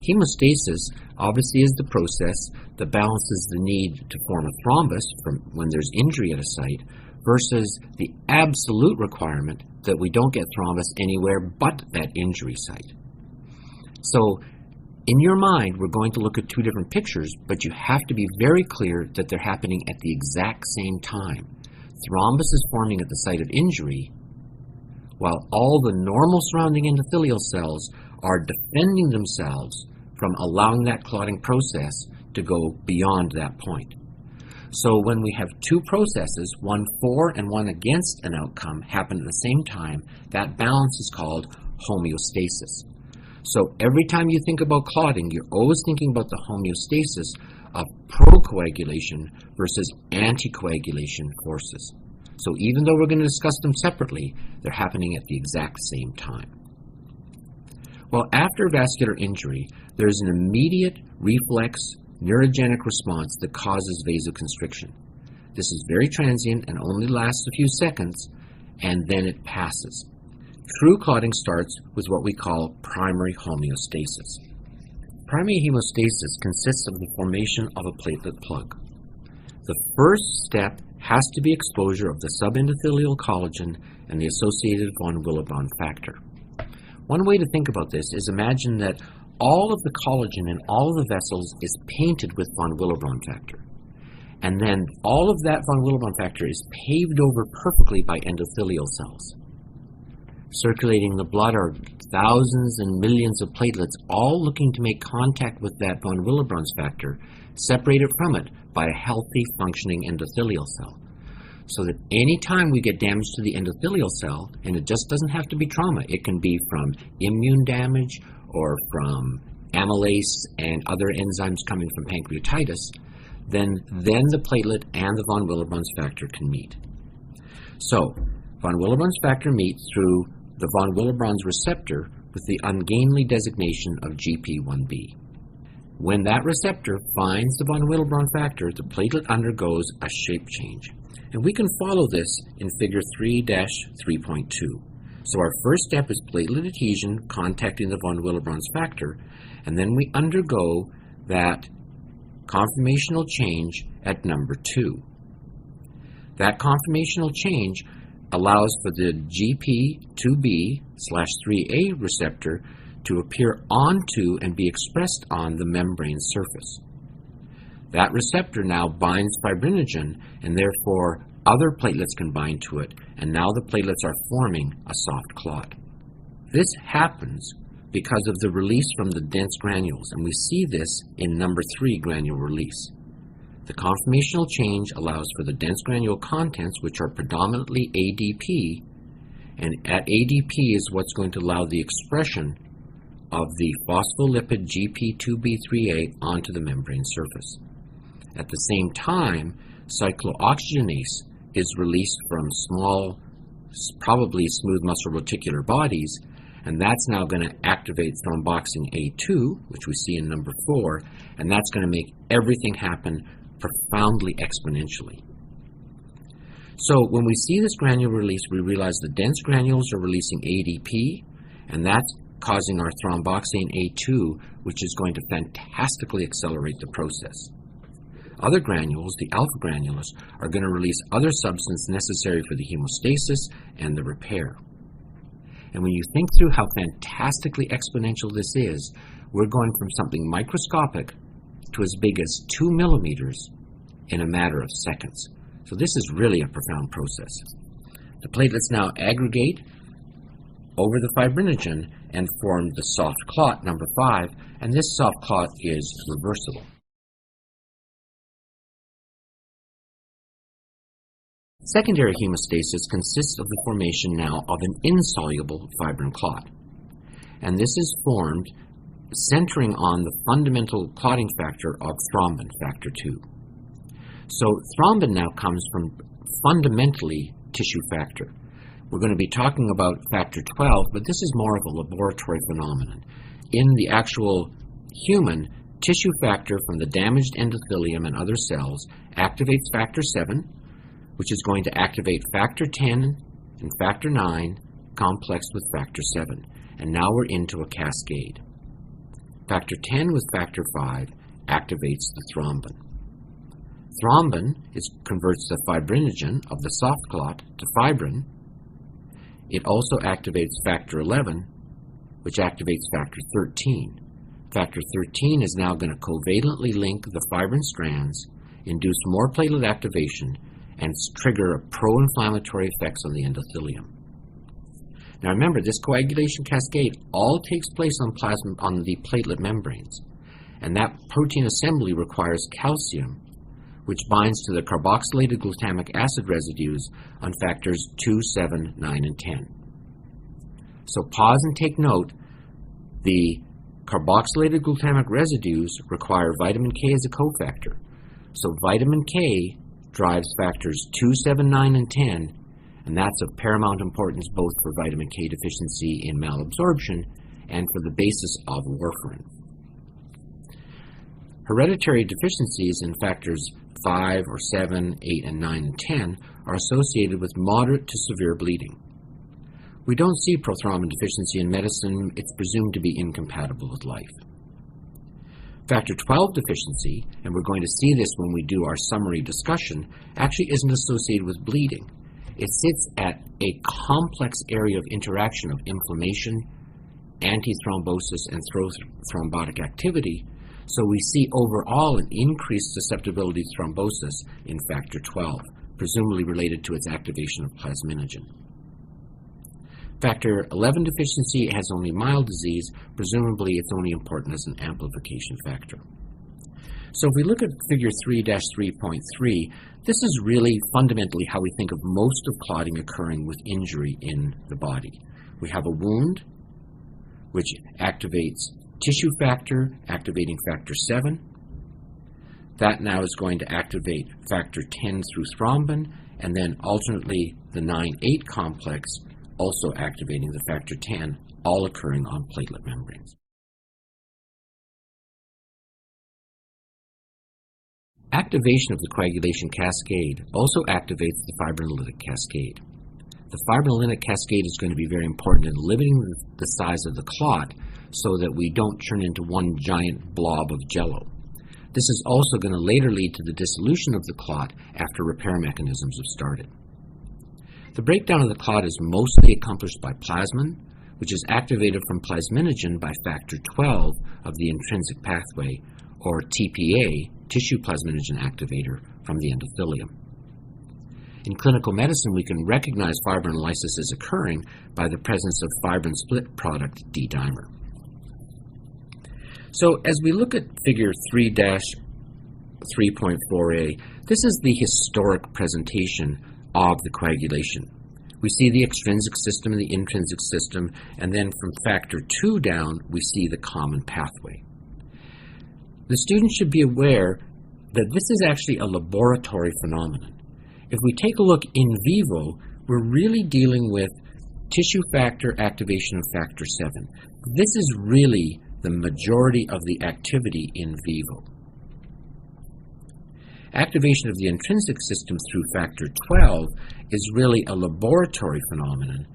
Hemostasis obviously is the process that balances the need to form a thrombus from when there's injury at a site versus the absolute requirement that we don't get thrombus anywhere but that injury site. So in your mind, we're going to look at two different pictures, but you have to be very clear that they're happening at the exact same time. Thrombus is forming at the site of injury, while all the normal surrounding endothelial cells are defending themselves from allowing that clotting process to go beyond that point. So when we have two processes, one for and one against an outcome, happen at the same time, that balance is called homeostasis. So every time you think about clotting, you're always thinking about the homeostasis of procoagulation versus anticoagulation forces. So even though we're going to discuss them separately, they're happening at the exact same time. Well, after vascular injury, there's an immediate reflex neurogenic response that causes vasoconstriction. This is very transient and only lasts a few seconds, and then it passes. True clotting starts with what we call primary homeostasis. Primary hemostasis consists of the formation of a platelet plug. The first step has to be exposure of the subendothelial collagen and the associated von Willebrand factor. One way to think about this is imagine that all of the collagen in all of the vessels is painted with von Willebrand factor. And then all of that von Willebrand factor is paved over perfectly by endothelial cells. Circulating the blood are thousands and millions of platelets, all looking to make contact with that von Willebrand factor, separated from it by a healthy, functioning endothelial cell. So that any time we get damage to the endothelial cell, and it just doesn't have to be trauma, it can be from immune damage or from amylase and other enzymes coming from pancreatitis, then the platelet and the von Willebrand factor can meet. So von Willebrand factor meets through the von Willebrand receptor with the ungainly designation of GP1B. When that receptor finds the von Willebrand factor, the platelet undergoes a shape change. And we can follow this in figure 3-3.2. So our first step is platelet adhesion contacting the von Willebrand factor, and then we undergo that conformational change at number 2. That conformational change allows for the GP2B/3A receptor to appear onto and be expressed on the membrane surface. That receptor now binds fibrinogen, and therefore other platelets can bind to it, and now the platelets are forming a soft clot. This happens because of the release from the dense granules, and we see this in number 3 granule release. The conformational change allows for the dense granule contents, which are predominantly ADP, and at ADP is what's going to allow the expression of the phospholipid GP2B3A onto the membrane surface. At the same time, cyclooxygenase is released from small, probably smooth muscle reticular bodies, and that's now going to activate thromboxane A2, which we see in number 4, and that's going to make everything happen profoundly exponentially. So when we see this granule release, we realize the dense granules are releasing ADP, and that's causing our thromboxane A2, which is going to fantastically accelerate the process. Other granules, the alpha granules, are going to release other substance necessary for the hemostasis and the repair. And when you think through how fantastically exponential this is, we're going from something microscopic to as big as 2 millimeters in a matter of seconds. So this is really a profound process. The platelets now aggregate over the fibrinogen and form the soft clot, number 5, and this soft clot is reversible. Secondary hemostasis consists of the formation now of an insoluble fibrin clot, and this is formed centering on the fundamental clotting factor of thrombin, factor 2. So thrombin now comes from fundamentally tissue factor. We're going to be talking about factor 12, but this is more of a laboratory phenomenon. In the actual human, tissue factor from the damaged endothelium and other cells activates factor 7, which is going to activate factor 10 and factor 9 complexed with factor 7. And now we're into a cascade. Factor 10 with factor 5 activates the thrombin. Thrombin converts the fibrinogen of the soft clot to fibrin. It also activates factor 11, which activates factor 13. Factor 13 is now going to covalently link the fibrin strands, induce more platelet activation, and trigger pro-inflammatory effects on the endothelium. Now remember, this coagulation cascade all takes place on the platelet membranes, and that protein assembly requires calcium, which binds to the carboxylated glutamic acid residues on factors 2, 7, 9, and 10. So pause and take note. The carboxylated glutamic residues require vitamin K as a cofactor. So vitamin K drives factors 2, 7, 9, and 10, and that's of paramount importance both for vitamin K deficiency in malabsorption and for the basis of warfarin. Hereditary deficiencies in factors 5 or 7, 8, and 9, and 10 are associated with moderate to severe bleeding. We don't see prothrombin deficiency in medicine. It's presumed to be incompatible with life. Factor 12 deficiency, and we're going to see this when we do our summary discussion, actually isn't associated with bleeding. It sits at a complex area of interaction of inflammation, antithrombosis, and thrombotic activity, so we see overall an increased susceptibility to thrombosis in factor 12, presumably related to its activation of plasminogen. Factor 11 deficiency has only mild disease. Presumably it's only important as an amplification factor. So if we look at figure 3-3.3, this is really fundamentally how we think of most of clotting occurring with injury in the body. We have a wound, which activates tissue factor, activating factor 7. That now is going to activate factor 10 through thrombin, and then alternately the 9-8 complex also activating the factor 10, all occurring on platelet membranes. Activation of the coagulation cascade also activates the fibrinolytic cascade. The fibrinolytic cascade is going to be very important in limiting the size of the clot so that we don't turn into one giant blob of jello. This is also going to later lead to the dissolution of the clot after repair mechanisms have started. The breakdown of the clot is mostly accomplished by plasmin, which is activated from plasminogen by factor 12 of the intrinsic pathway, or TPA, tissue plasminogen activator, from the endothelium. In clinical medicine, we can recognize fibrinolysis as occurring by the presence of fibrin split product D-dimer. So as we look at figure 3-3.4a, this is the historic presentation of the coagulation. We see the extrinsic system and the intrinsic system, and then from factor 2 down, we see the common pathway. The student should be aware that this is actually a laboratory phenomenon. If we take a look in vivo, we're really dealing with tissue factor activation of factor 7. This is really the majority of the activity in vivo. Activation of the intrinsic system through factor 12 is really a laboratory phenomenon,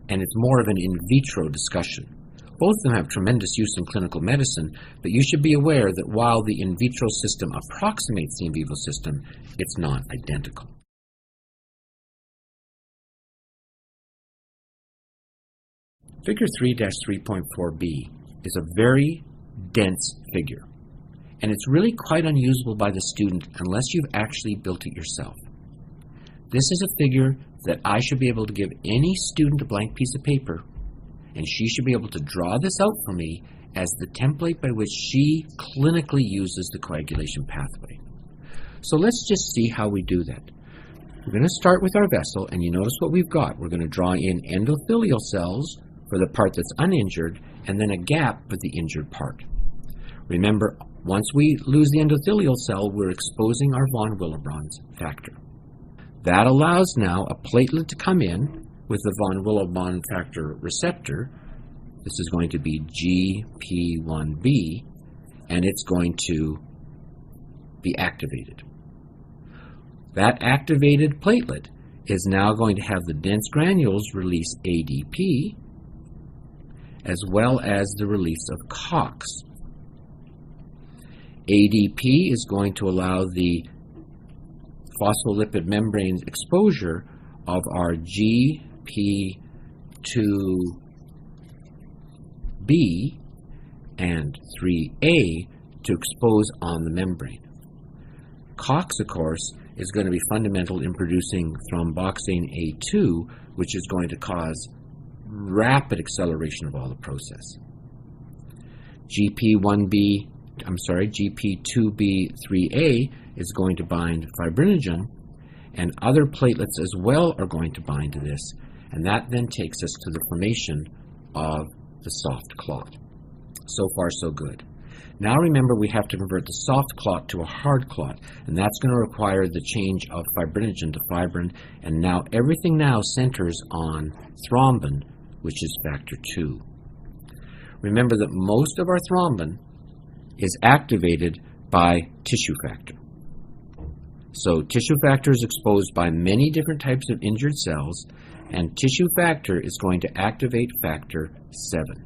and it's more of an in vitro discussion. Both of them have tremendous use in clinical medicine, but you should be aware that while the in vitro system approximates the in vivo system, it's not identical. Figure 3-3.4b is a very dense figure, and it's really quite unusable by the student unless you've actually built it yourself. This is a figure that I should be able to give any student a blank piece of paper, and she should be able to draw this out for me as the template by which she clinically uses the coagulation pathway. So let's just see how we do that. We're going to start with our vessel, and you notice what we've got. We're going to draw in endothelial cells for the part that's uninjured, and then a gap for the injured part. Remember, once we lose the endothelial cell, we're exposing our von Willebrand's factor. That allows now a platelet to come in with the von Willebrand factor receptor. This is going to be GP1B, and it's going to be activated. That activated platelet is now going to have the dense granules release ADP, as well as the release of COX. ADP is going to allow the phospholipid membrane exposure of our GP2B and 3A to expose on the membrane. COX, of course, is going to be fundamental in producing thromboxane A2, which is going to cause rapid acceleration of all the process. GP2B3A is going to bind fibrinogen, and other platelets as well are going to bind to this, and that then takes us to the formation of the soft clot. So far, so good. Now remember, we have to convert the soft clot to a hard clot, and that's going to require the change of fibrinogen to fibrin, and now everything now centers on thrombin, which is factor 2. Remember that most of our thrombin is activated by tissue factor. So tissue factor is exposed by many different types of injured cells, and tissue factor is going to activate factor 7.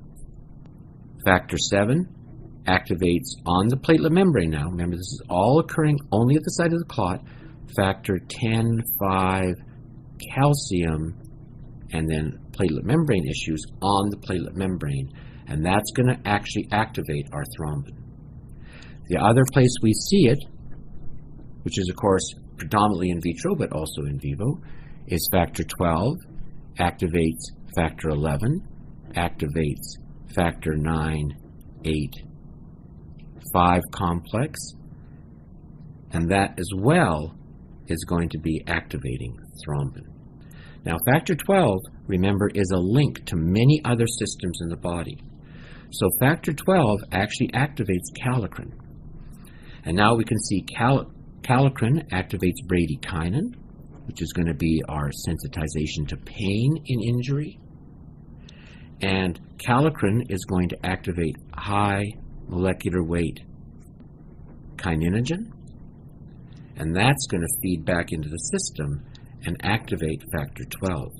Factor 7 activates on the platelet membrane now. Remember, this is all occurring only at the site of the clot. Factor 10, 5, calcium, and then platelet membrane issues on the platelet membrane. And that's going to actually activate our thrombin. The other place we see it, which is of course predominantly in vitro but also in vivo, is factor 12, activates factor 11, activates factor 9, 8, 5 complex, and that as well is going to be activating thrombin. Now factor 12, remember, is a link to many other systems in the body. So factor 12 actually activates kallikrein. And now we can see kallikrein activates bradykinin, which is going to be our sensitization to pain in injury. And kallikrein is going to activate high molecular weight kininogen, and that's going to feed back into the system and activate factor 12.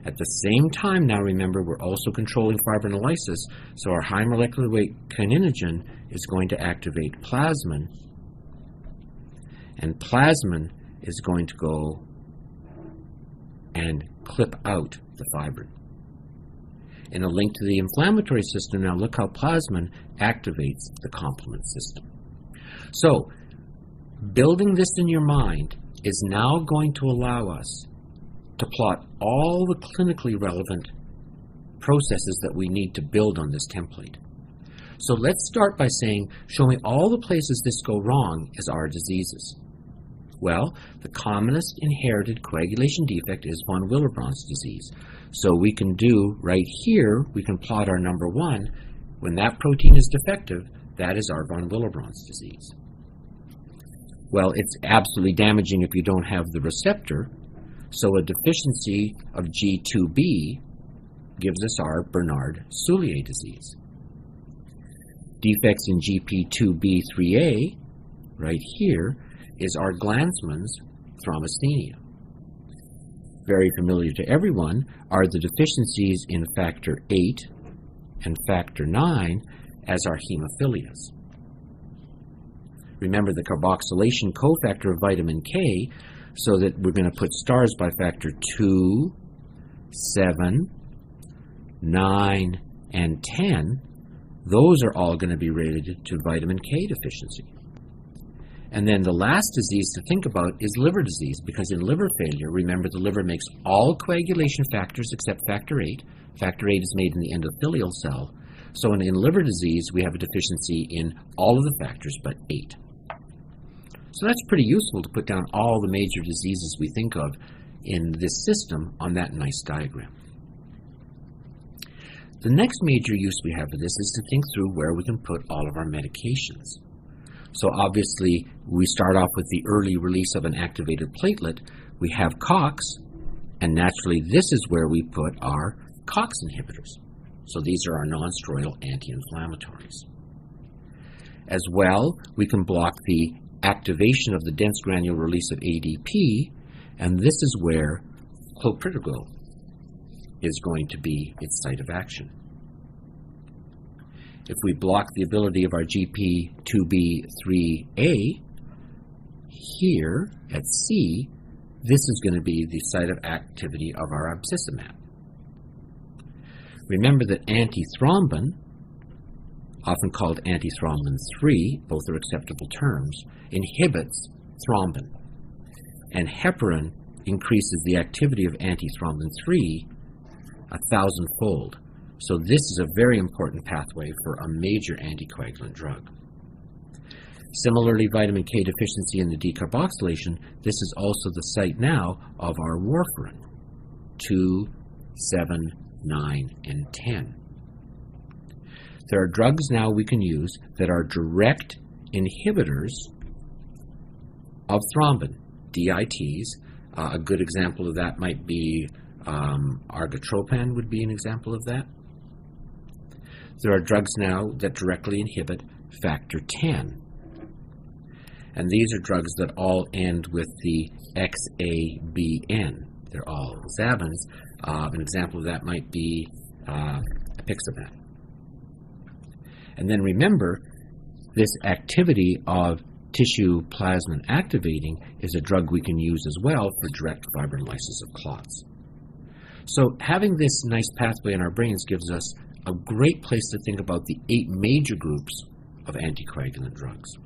At the same time, now remember, we're also controlling fibrinolysis, so our high molecular weight kininogen is going to activate plasmin, and plasmin is going to go and clip out the fibrin. In a link to the inflammatory system, now look how plasmin activates the complement system. So, building this in your mind is now going to allow us to plot all the clinically relevant processes that we need to build on this template. So let's start by saying, show me all the places this go wrong as our diseases. Well, the commonest inherited coagulation defect is von Willebrand's disease. So we can do right here, we can plot our number 1. When that protein is defective, that is our von Willebrand's disease. Well, it's absolutely damaging if you don't have the receptor. So a deficiency of G2B gives us our Bernard-Soulier disease. Defects in GP2B3A, right here, is our Glanzmann's thrombasthenia. Very familiar to everyone are the deficiencies in factor 8 and factor 9 as our hemophilias. Remember the carboxylation cofactor of vitamin K, so that we're going to put stars by factor 2, 7, 9, and 10. Those are all going to be related to vitamin K deficiency. And then the last disease to think about is liver disease, because in liver failure, remember, the liver makes all coagulation factors except factor 8. Factor 8 is made in the endothelial cell. So in liver disease, we have a deficiency in all of the factors but 8. So that's pretty useful to put down all the major diseases we think of in this system on that nice diagram. The next major use we have of this is to think through where we can put all of our medications. So obviously, we start off with the early release of an activated platelet. We have COX, and naturally this is where we put our COX inhibitors. So these are our non-steroidal anti-inflammatories. As well, we can block the activation of the dense granular release of ADP, and this is where clopidogrel is going to be its site of action. If we block the ability of our GP2B3A, here at C, this is going to be the site of activity of our abscissamab. Remember that antithrombin, often called antithrombin 3, both are acceptable terms, inhibits thrombin. And heparin increases the activity of antithrombin 3 1,000-fold. So this is a very important pathway for a major anticoagulant drug. Similarly, vitamin K deficiency in the decarboxylation, this is also the site now of our warfarin, 2, 7, 9, and 10. There are drugs now we can use that are direct inhibitors of thrombin, DITs. A good example of that might be argatropan would be an example of that. There are drugs now that directly inhibit factor 10. And these are drugs that all end with the XABN. They're all Zabins. An example of that might be apixaban. And then remember, this activity of tissue plasmin activating is a drug we can use as well for direct fibrinolysis of clots. So having this nice pathway in our brains gives us a great place to think about the 8 major groups of anticoagulant drugs.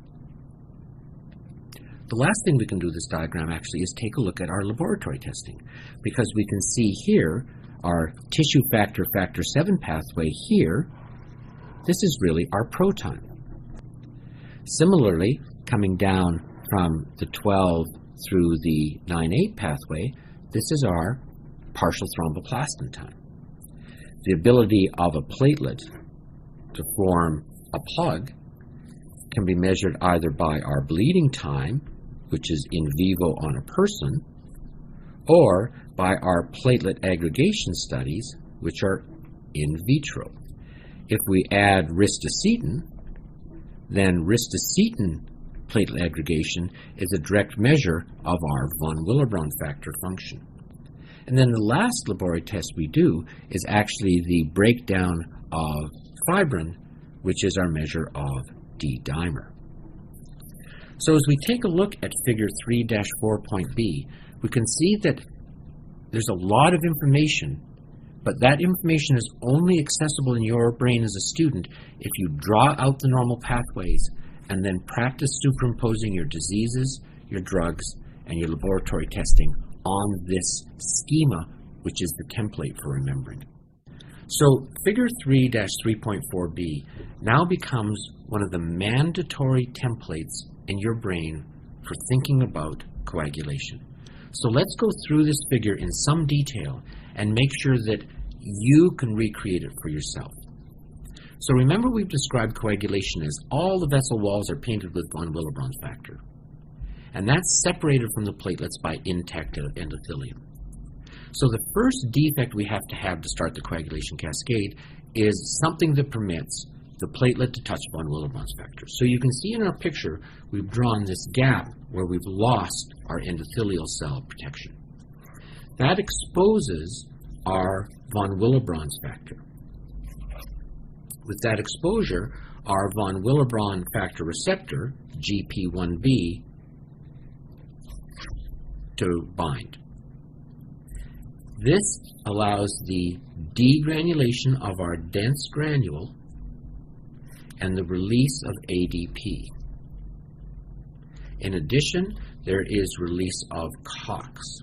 The last thing we can do with this diagram actually is take a look at our laboratory testing, because we can see here our tissue factor, factor 7 pathway here. This is really our proton. Similarly, coming down from the 12 through the 9-8 pathway, this is our partial thromboplastin time. The ability of a platelet to form a plug can be measured either by our bleeding time, which is in vivo on a person, or by our platelet aggregation studies, which are in vitro. If we add ristocetin, then ristocetin platelet aggregation is a direct measure of our von Willebrand factor function. And then the last laboratory test we do is actually the breakdown of fibrin, which is our measure of D-dimer. So as we take a look at figure 3-4.b, we can see that there's a lot of information, but that information is only accessible in your brain as a student if you draw out the normal pathways and then practice superimposing your diseases, your drugs, and your laboratory testing on this schema, which is the template for remembering. So figure 3-3.4b now becomes one of the mandatory templates in your brain for thinking about coagulation. So let's go through this figure in some detail and make sure that you can recreate it for yourself. So remember, we've described coagulation as all the vessel walls are painted with von Willebrand factor. And that's separated from the platelets by intact endothelium. So the first defect we have to start the coagulation cascade is something that permits the platelet to touch von Willebrand factor. So you can see in our picture, we've drawn this gap where we've lost our endothelial cell protection. That exposes our von Willebrand factor. With that exposure, our von Willebrand factor receptor, GP1B, to bind. This allows the degranulation of our dense granule and the release of ADP. In addition, there is release of COX.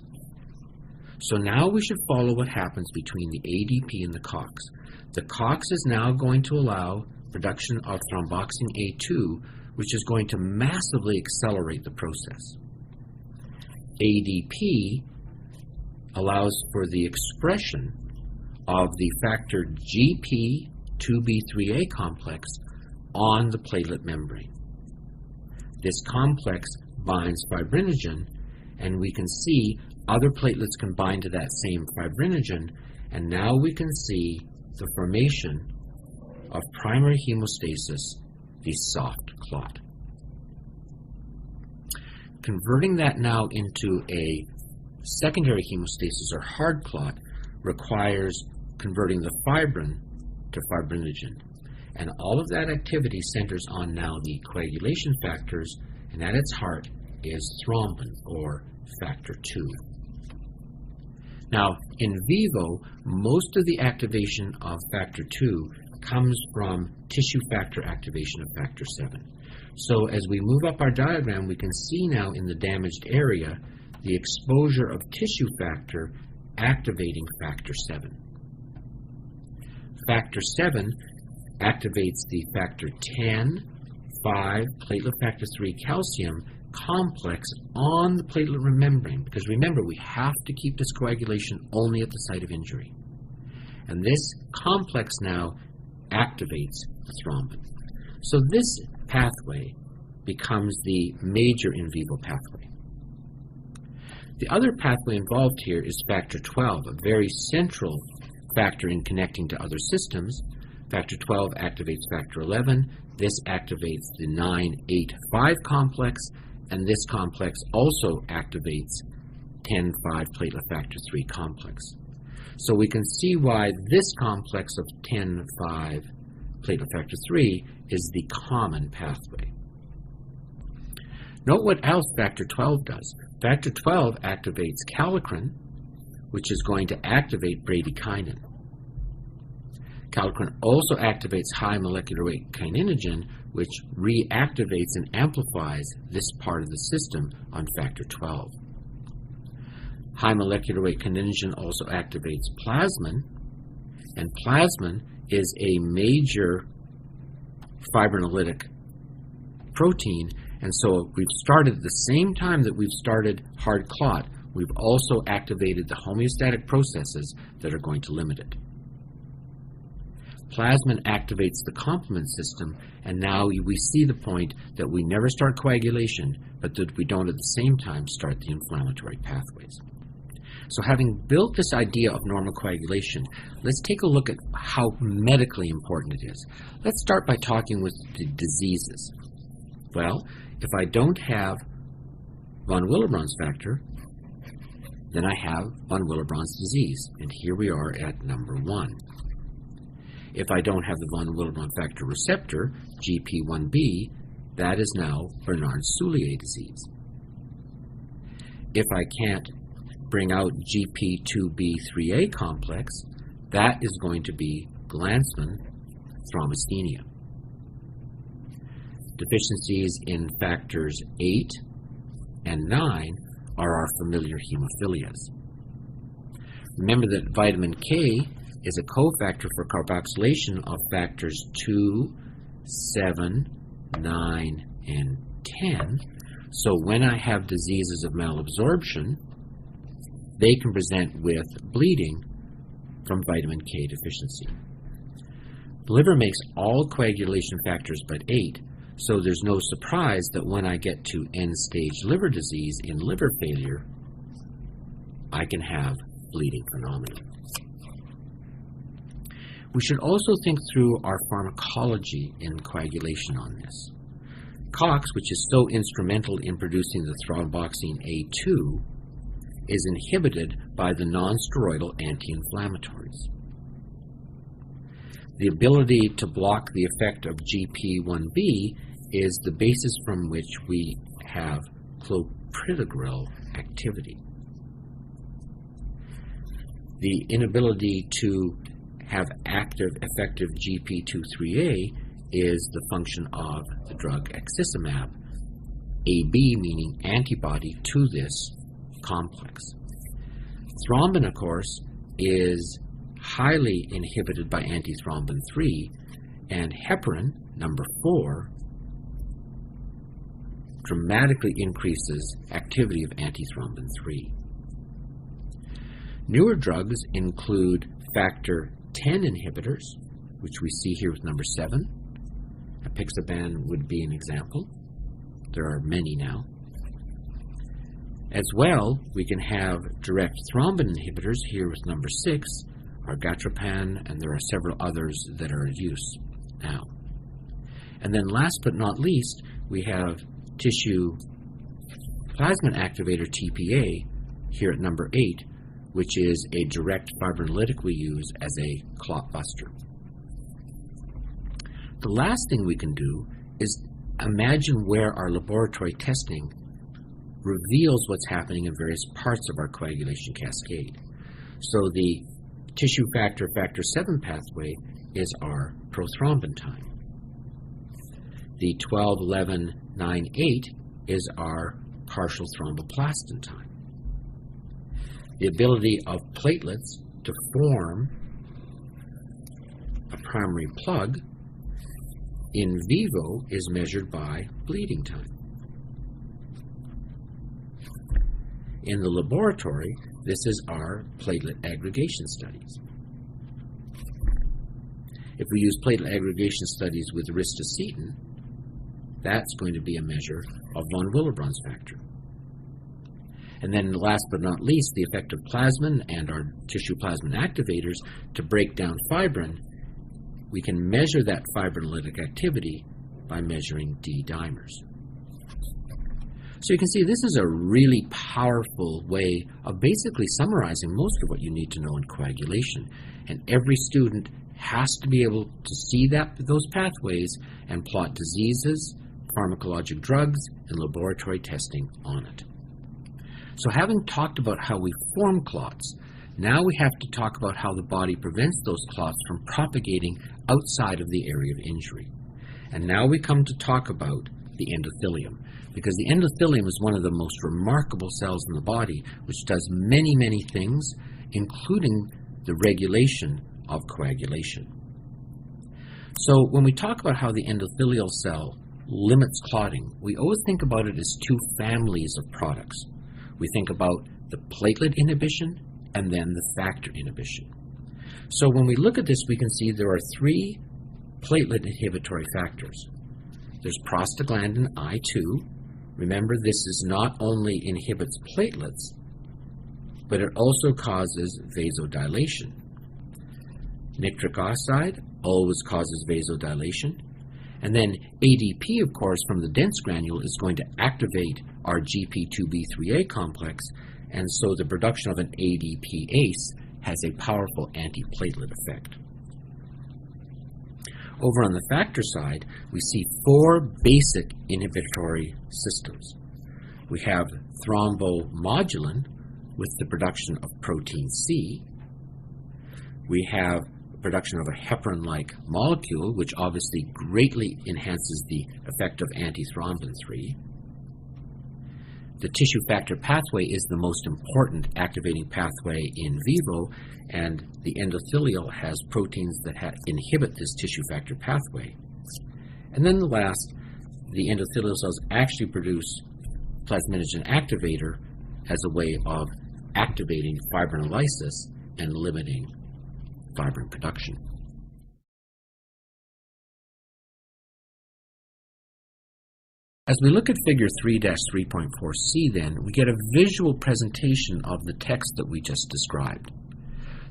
So now we should follow what happens between the ADP and the COX. The COX is now going to allow production of thromboxane A2, which is going to massively accelerate the process. ADP allows for the expression of the factor GP2B3A complex on the platelet membrane. This complex binds fibrinogen, and we can see other platelets can bind to that same fibrinogen, and now we can see the formation of primary hemostasis, the soft clot. Converting that now into a secondary hemostasis or hard clot requires converting the fibrin to fibrinogen. And all of that activity centers on now the coagulation factors, and at its heart is thrombin, or factor 2. Now, in vivo, most of the activation of factor 2 comes from tissue factor activation of factor 7. So as we move up our diagram, we can see now in the damaged area the exposure of tissue factor activating factor 7. Factor 7 activates the factor 10, 5, platelet factor 3 calcium complex on the platelet membrane, because remember, we have to keep this coagulation only at the site of injury. And this complex now activates the thrombin. So this pathway becomes the major in vivo pathway. The other pathway involved here is factor 12, a very central factor in connecting to other systems. Factor 12 activates factor 11. This activates the 9-8-5 complex, and this complex also activates 10-5 platelet factor 3 complex. So we can see why this complex of 10-5 platelet factor 3 is the common pathway. Note what else factor 12 does. Factor 12 activates kallikrein, which is going to activate bradykinin. Kallikrein also activates high molecular weight kininogen, which reactivates and amplifies this part of the system on factor 12. High molecular weight kininogen also activates plasmin, and plasmin is a major fibrinolytic protein, and so we've started at the same time that we've started hard clot, we've also activated the homeostatic processes that are going to limit it. Plasmin activates the complement system, and now we see the point that we never start coagulation, but that we don't at the same time start the inflammatory pathways. So having built this idea of normal coagulation, let's take a look at how medically important it is. Let's start by talking with the diseases. Well, if I don't have von Willebrand's factor, then I have von Willebrand's disease, and here we are at number 1. If I don't have the von Willebrand factor receptor, GP1B, that is now Bernard-Soulier disease. If I can't bring out GP2B3A complex, that is going to be Glanzmann thrombasthenia. Deficiencies in factors 8 and 9 are our familiar hemophilias. Remember that vitamin K is a cofactor for carboxylation of factors 2, 7, 9, and 10. So when I have diseases of malabsorption, they can present with bleeding from vitamin K deficiency. The liver makes all coagulation factors but 8, so there's no surprise that when I get to end-stage liver disease in liver failure, I can have bleeding phenomena. We should also think through our pharmacology in coagulation on this. COX, which is so instrumental in producing the thromboxane A2, is inhibited by the non-steroidal anti-inflammatories. The ability to block the effect of GP1B is the basis from which we have clopidogrel activity. The inability to have active, effective GP2-3A is the function of the drug exicimab, AB meaning antibody to this complex. Thrombin, of course, is highly inhibited by antithrombin 3, and heparin, number 4, dramatically increases activity of antithrombin 3. Newer drugs include factor 10 inhibitors, which we see here with number 7. Apixaban would be an example. There are many now. As well, we can have direct thrombin inhibitors here with number 6, argatropan, and there are several others that are in use now. And then last but not least, we have tissue plasmin activator TPA here at number 8, which is a direct fibrinolytic we use as a clot buster. The last thing we can do is imagine where our laboratory testing reveals what's happening in various parts of our coagulation cascade. So the tissue factor, factor 7 pathway is our prothrombin time. The 12-11-9-8 is our partial thromboplastin time. The ability of platelets to form a primary plug in vivo is measured by bleeding time. In the laboratory, this is our platelet aggregation studies. If we use platelet aggregation studies with ristocetin, that's going to be a measure of von Willebrand's factor. And then last but not least, the effect of plasmin and our tissue plasmin activators to break down fibrin. We can measure that fibrinolytic activity by measuring D-dimers. So you can see this is a really powerful way of basically summarizing most of what you need to know in coagulation. And every student has to be able to see those pathways and plot diseases, pharmacologic drugs, and laboratory testing on it. So having talked about how we form clots, now we have to talk about how the body prevents those clots from propagating outside of the area of injury. And now we come to talk about the endothelium, because the endothelium is one of the most remarkable cells in the body, which does many, many things, including the regulation of coagulation. So when we talk about how the endothelial cell limits clotting, we always think about it as two families of products. We think about the platelet inhibition and then the factor inhibition. So when we look at this, we can see there are three platelet inhibitory factors. There's prostaglandin I2. Remember, this is not only inhibits platelets, but it also causes vasodilation. Nitric oxide always causes vasodilation. And then ADP, of course, from the dense granule is going to activate our GP2B3A complex, and so the production of an ADPase has a powerful antiplatelet effect. Over on the factor side, we see four basic inhibitory systems. We have thrombomodulin with the production of protein C. We have production of a heparin-like molecule, which obviously greatly enhances the effect of antithrombin 3. The tissue factor pathway is the most important activating pathway in vivo, and the endothelial has proteins that inhibit this tissue factor pathway. And then the last, the endothelial cells actually produce plasminogen activator as a way of activating fibrinolysis and limiting fibrin production. As we look at figure 3-3.4c then, we get a visual presentation of the text that we just described.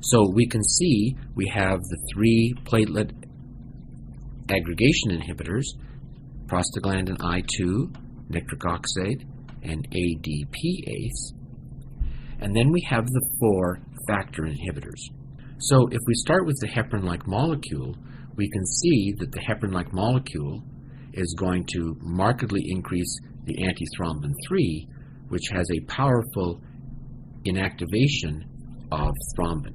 So we can see we have the three platelet aggregation inhibitors, prostaglandin I2, nitric oxide, and ADPase. And then we have the four factor inhibitors. So if we start with the heparin-like molecule, we can see that the heparin-like molecule is going to markedly increase the antithrombin 3, which has a powerful inactivation of thrombin.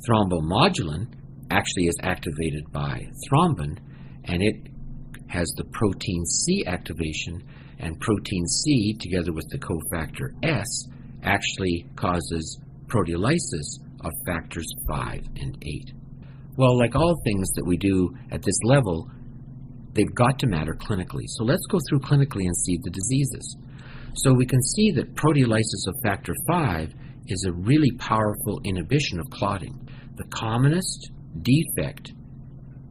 Thrombomodulin actually is activated by thrombin, and it has the protein C activation, and protein C, together with the cofactor S, actually causes proteolysis of factors 5 and 8. Well, like all things that we do at this level, they've got to matter clinically. So let's go through clinically and see the diseases. So we can see that proteolysis of factor 5 is a really powerful inhibition of clotting. The commonest defect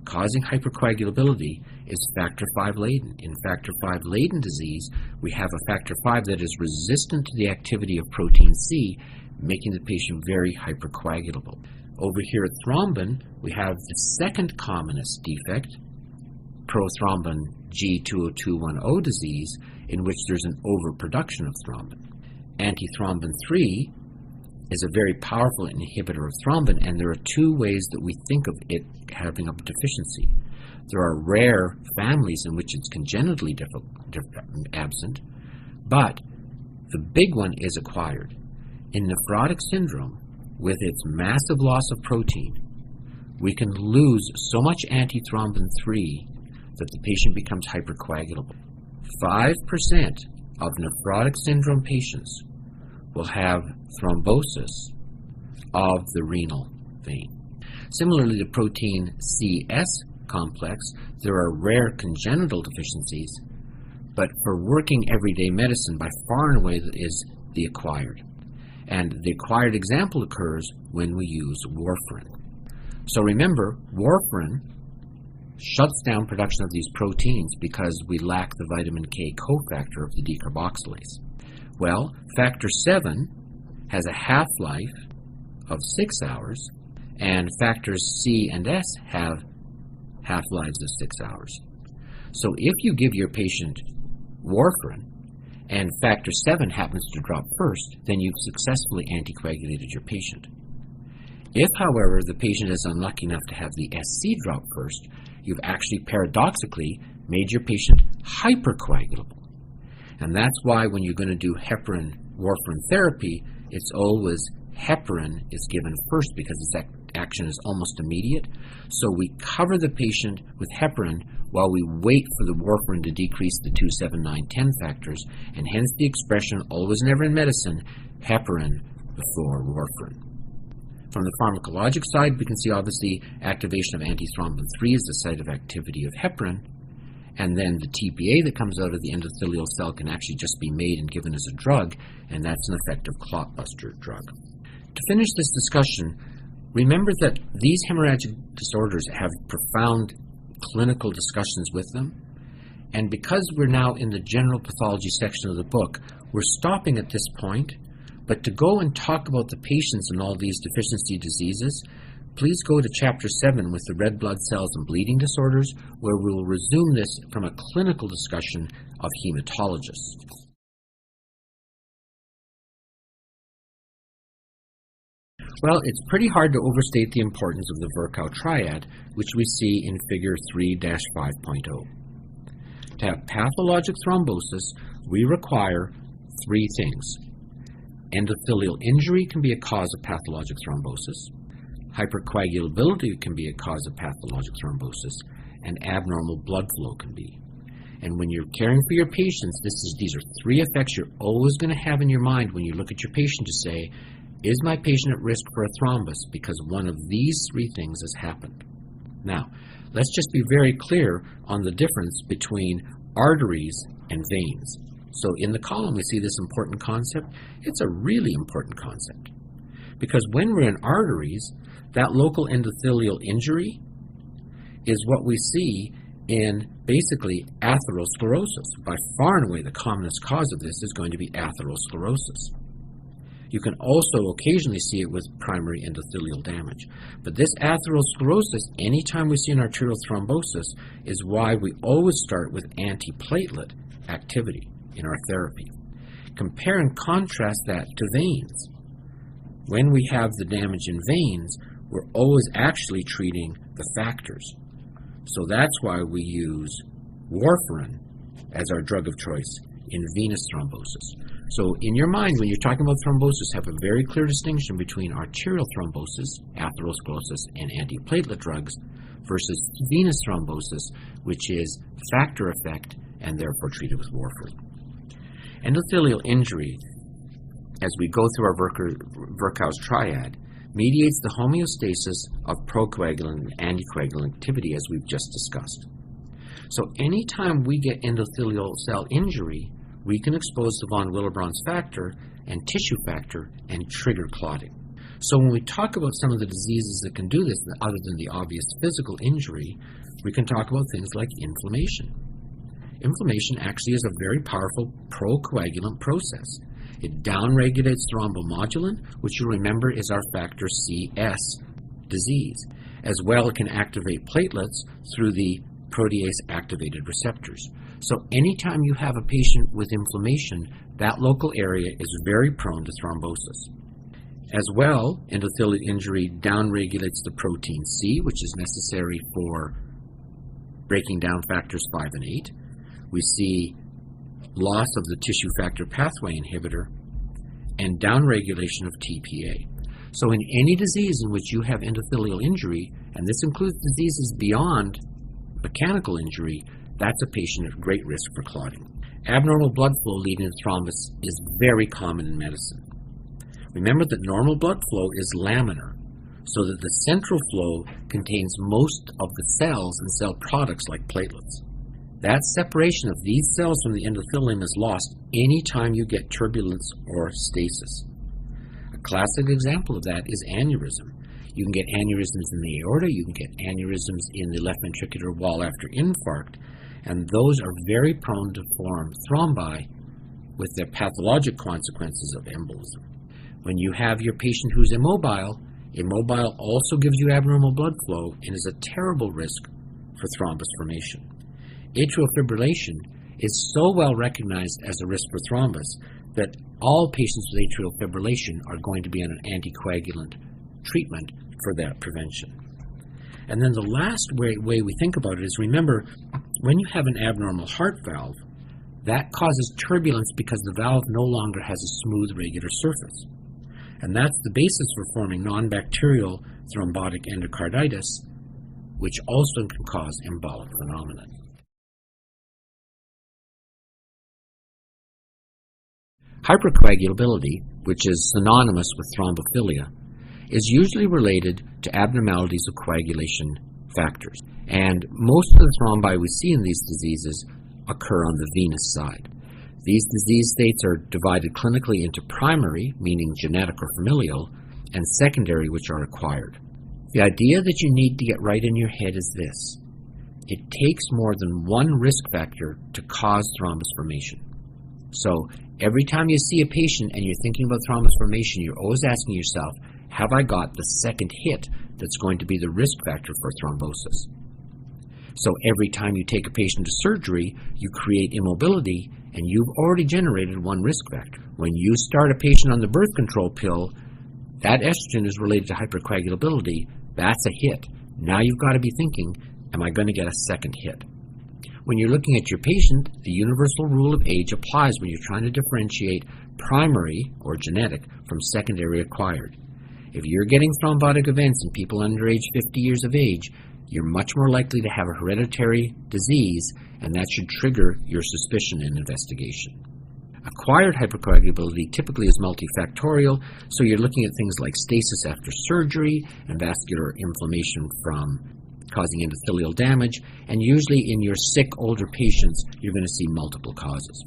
causing hypercoagulability is factor 5 laden. In factor 5 laden disease, we have a factor 5 that is resistant to the activity of protein C, making the patient very hypercoagulable. Over here at thrombin, we have the second commonest defect, prothrombin G20210 disease, in which there's an overproduction of thrombin. Antithrombin 3 is a very powerful inhibitor of thrombin, and there are two ways that we think of it having a deficiency. There are rare families in which it's congenitally absent, but the big one is acquired. In nephrotic syndrome, with its massive loss of protein, we can lose so much antithrombin 3 that the patient becomes hypercoagulable. 5% of nephrotic syndrome patients will have thrombosis of the renal vein. Similarly, the protein CS complex, there are rare congenital deficiencies, but for working everyday medicine, by far and away is the acquired. And the acquired example occurs when we use warfarin. So remember, warfarin shuts down production of these proteins because we lack the vitamin K cofactor of the decarboxylase. Well, factor 7 has a half-life of 6 hours, and factors C and S have half-lives of 6 hours. So if you give your patient warfarin and factor 7 happens to drop first, then you've successfully anticoagulated your patient. If, however, the patient is unlucky enough to have the SC drop first, you've actually paradoxically made your patient hypercoagulable. And that's why when you're going to do heparin-warfarin therapy, it's always heparin is given first because its action is almost immediate. So we cover the patient with heparin while we wait for the warfarin to decrease the 2, 7, 9, 10 factors, and hence the expression, always never in medicine, heparin before warfarin. From the pharmacologic side, we can see obviously activation of antithrombin 3 is the site of activity of heparin, and then the TPA that comes out of the endothelial cell can actually just be made and given as a drug, and that's an effective clotbuster drug. To finish this discussion, remember that these hemorrhagic disorders have profound clinical discussions with them, and because we're now in the general pathology section of the book, we're stopping at this point. But to go and talk about the patients and all these deficiency diseases, please go to Chapter 7 with the red blood cells and bleeding disorders, where we will resume this from a clinical discussion of hematologists. Well, it's pretty hard to overstate the importance of the Virchow triad, which we see in Figure 3-5.0. To have pathologic thrombosis, we require 3 things. Endothelial injury can be a cause of pathologic thrombosis. Hypercoagulability can be a cause of pathologic thrombosis, and abnormal blood flow can be. And when you're caring for your patients, these are 3 effects you're always going to have in your mind when you look at your patient to say, is my patient at risk for a thrombus because one of these 3 things has happened? Now, let's just be very clear on the difference between arteries and veins. So in the column we see this important concept. It's a really important concept because when we're in arteries, that local endothelial injury is what we see in basically atherosclerosis. By far and away the commonest cause of this is going to be atherosclerosis. You can also occasionally see it with primary endothelial damage. But this atherosclerosis, anytime we see an arterial thrombosis, is why we always start with antiplatelet activity in our therapy. Compare and contrast that to veins. When we have the damage in veins, we're always actually treating the factors. So that's why we use warfarin as our drug of choice in venous thrombosis. So in your mind, when you're talking about thrombosis, have a very clear distinction between arterial thrombosis, atherosclerosis, and antiplatelet drugs versus venous thrombosis, which is factor effect and therefore treated with warfarin. Endothelial injury, as we go through our Virchow's triad, mediates the homeostasis of procoagulant and anticoagulant activity as we've just discussed. So anytime we get endothelial cell injury, we can expose the von Willebrand's factor and tissue factor and trigger clotting. So when we talk about some of the diseases that can do this, other than the obvious physical injury, we can talk about things like inflammation. Inflammation actually is a very powerful procoagulant process. It downregulates thrombomodulin, which you remember is our factor CS disease. As well, it can activate platelets through the protease-activated receptors. So anytime you have a patient with inflammation, that local area is very prone to thrombosis. As well, endothelial injury downregulates the protein C, which is necessary for breaking down factors 5 and 8. We see loss of the tissue factor pathway inhibitor and downregulation of TPA. So in any disease in which you have endothelial injury, and this includes diseases beyond mechanical injury, that's a patient at great risk for clotting. Abnormal blood flow leading to thrombus is very common in medicine. Remember that normal blood flow is laminar, so that the central flow contains most of the cells and cell products like platelets. That separation of these cells from the endothelium is lost anytime you get turbulence or stasis. A classic example of that is aneurysm. You can get aneurysms in the aorta, you can get aneurysms in the left ventricular wall after infarct, and those are very prone to form thrombi with their pathologic consequences of embolism. When you have your patient who's immobile also gives you abnormal blood flow and is a terrible risk for thrombus formation. Atrial fibrillation is so well recognized as a risk for thrombus that all patients with atrial fibrillation are going to be on an anticoagulant treatment for that prevention. And then the last way we think about it is, remember, when you have an abnormal heart valve, that causes turbulence because the valve no longer has a smooth, regular surface. And that's the basis for forming non-bacterial thrombotic endocarditis, which also can cause embolic phenomena. Hypercoagulability, which is synonymous with thrombophilia, is usually related to abnormalities of coagulation factors. And most of the thrombi we see in these diseases occur on the venous side. These disease states are divided clinically into primary, meaning genetic or familial, and secondary, which are acquired. The idea that you need to get right in your head is this: it takes more than one risk factor to cause thrombus formation. So every time you see a patient and you're thinking about thrombus formation, you're always asking yourself, have I got the second hit that's going to be the risk factor for thrombosis? So every time you take a patient to surgery, you create immobility, and you've already generated one risk factor. When you start a patient on the birth control pill, that estrogen is related to hypercoagulability. That's a hit. Now you've got to be thinking, am I going to get a second hit? When you're looking at your patient, the universal rule of age applies when you're trying to differentiate primary or genetic from secondary acquired. If you're getting thrombotic events in people under age 50 years of age, you're much more likely to have a hereditary disease, and that should trigger your suspicion and investigation. Acquired hypercoagulability typically is multifactorial, so you're looking at things like stasis after surgery and vascular inflammation from causing endothelial damage, and usually in your sick older patients, you're going to see multiple causes.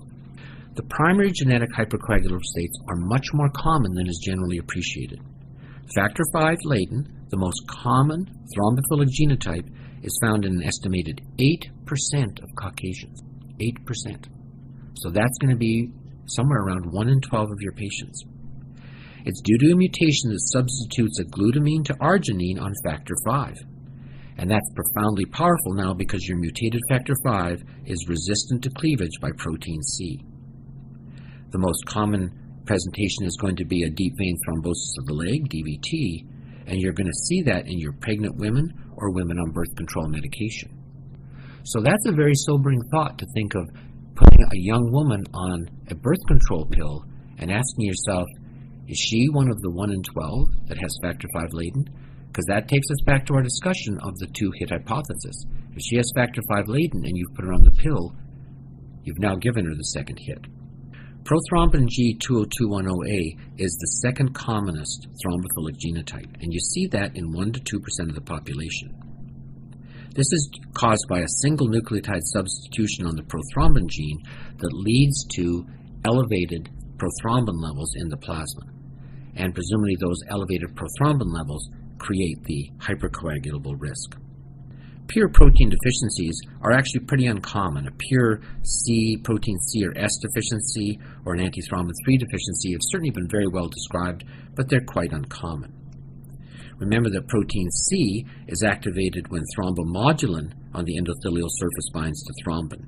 The primary genetic hypercoagulable states are much more common than is generally appreciated. Factor V latent, the most common thrombophilic genotype, is found in an estimated 8% of Caucasians. 8%. So that's going to be somewhere around 1 in 12 of your patients. It's due to a mutation that substitutes a glutamine to arginine on factor V. And that's profoundly powerful now because your mutated factor V is resistant to cleavage by protein C. The most common presentation is going to be a deep vein thrombosis of the leg, DVT, and you're going to see that in your pregnant women or women on birth control medication. So that's a very sobering thought, to think of putting a young woman on a birth control pill and asking yourself, is she one of the 1 in 12 that has factor V latent? Because that takes us back to our discussion of the two-hit hypothesis. If she has factor V latent and you've put her on the pill, you've now given her the second hit. Prothrombin G20210A is the second commonest thrombophilic genotype, and you see that in 1 to 2% of the population. This is caused by a single nucleotide substitution on the prothrombin gene that leads to elevated prothrombin levels in the plasma, and presumably those elevated prothrombin levels create the hypercoagulable risk. Pure protein deficiencies are actually pretty uncommon. A pure protein C or S deficiency or an antithrombin 3 deficiency have certainly been very well described, but they're quite uncommon. Remember that protein C is activated when thrombomodulin on the endothelial surface binds to thrombin.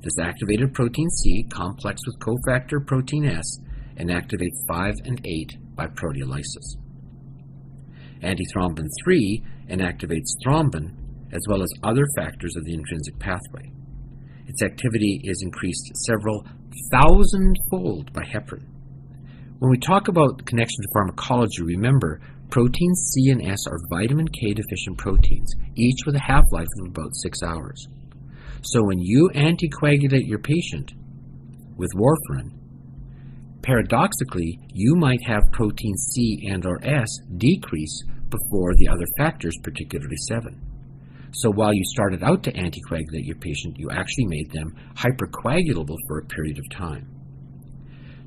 This activated protein C complex with cofactor protein S inactivates 5 and 8 by proteolysis. Antithrombin 3 inactivates thrombin as well as other factors of the intrinsic pathway. Its activity is increased several thousand-fold by heparin. When we talk about connection to pharmacology, remember proteins C and S are vitamin K deficient proteins, each with a half-life of about 6 hours. So when you anticoagulate your patient with warfarin, paradoxically, you might have protein C and or S decrease before the other factors, particularly 7. So while you started out to anticoagulate your patient, you actually made them hypercoagulable for a period of time.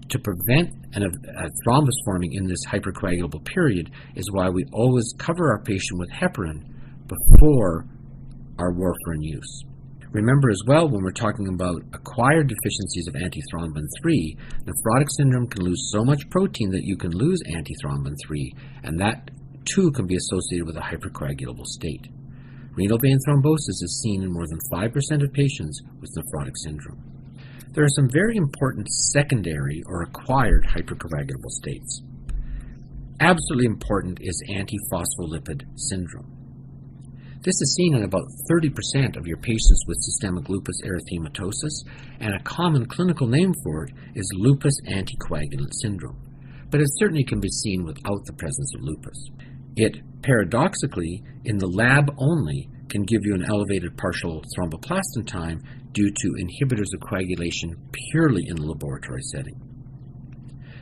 To prevent a thrombus forming in this hypercoagulable period is why we always cover our patient with heparin before our warfarin use. Remember as well, when we're talking about acquired deficiencies of antithrombin 3, nephrotic syndrome can lose so much protein that you can lose antithrombin 3, and that too can be associated with a hypercoagulable state. Renal vein thrombosis is seen in more than 5% of patients with nephrotic syndrome. There are some very important secondary or acquired hypercoagulable states. Absolutely important is antiphospholipid syndrome. This is seen in about 30% of your patients with systemic lupus erythematosus, and a common clinical name for it is lupus anticoagulant syndrome, but it certainly can be seen without the presence of lupus. It, paradoxically, in the lab only, can give you an elevated partial thromboplastin time due to inhibitors of coagulation purely in the laboratory setting.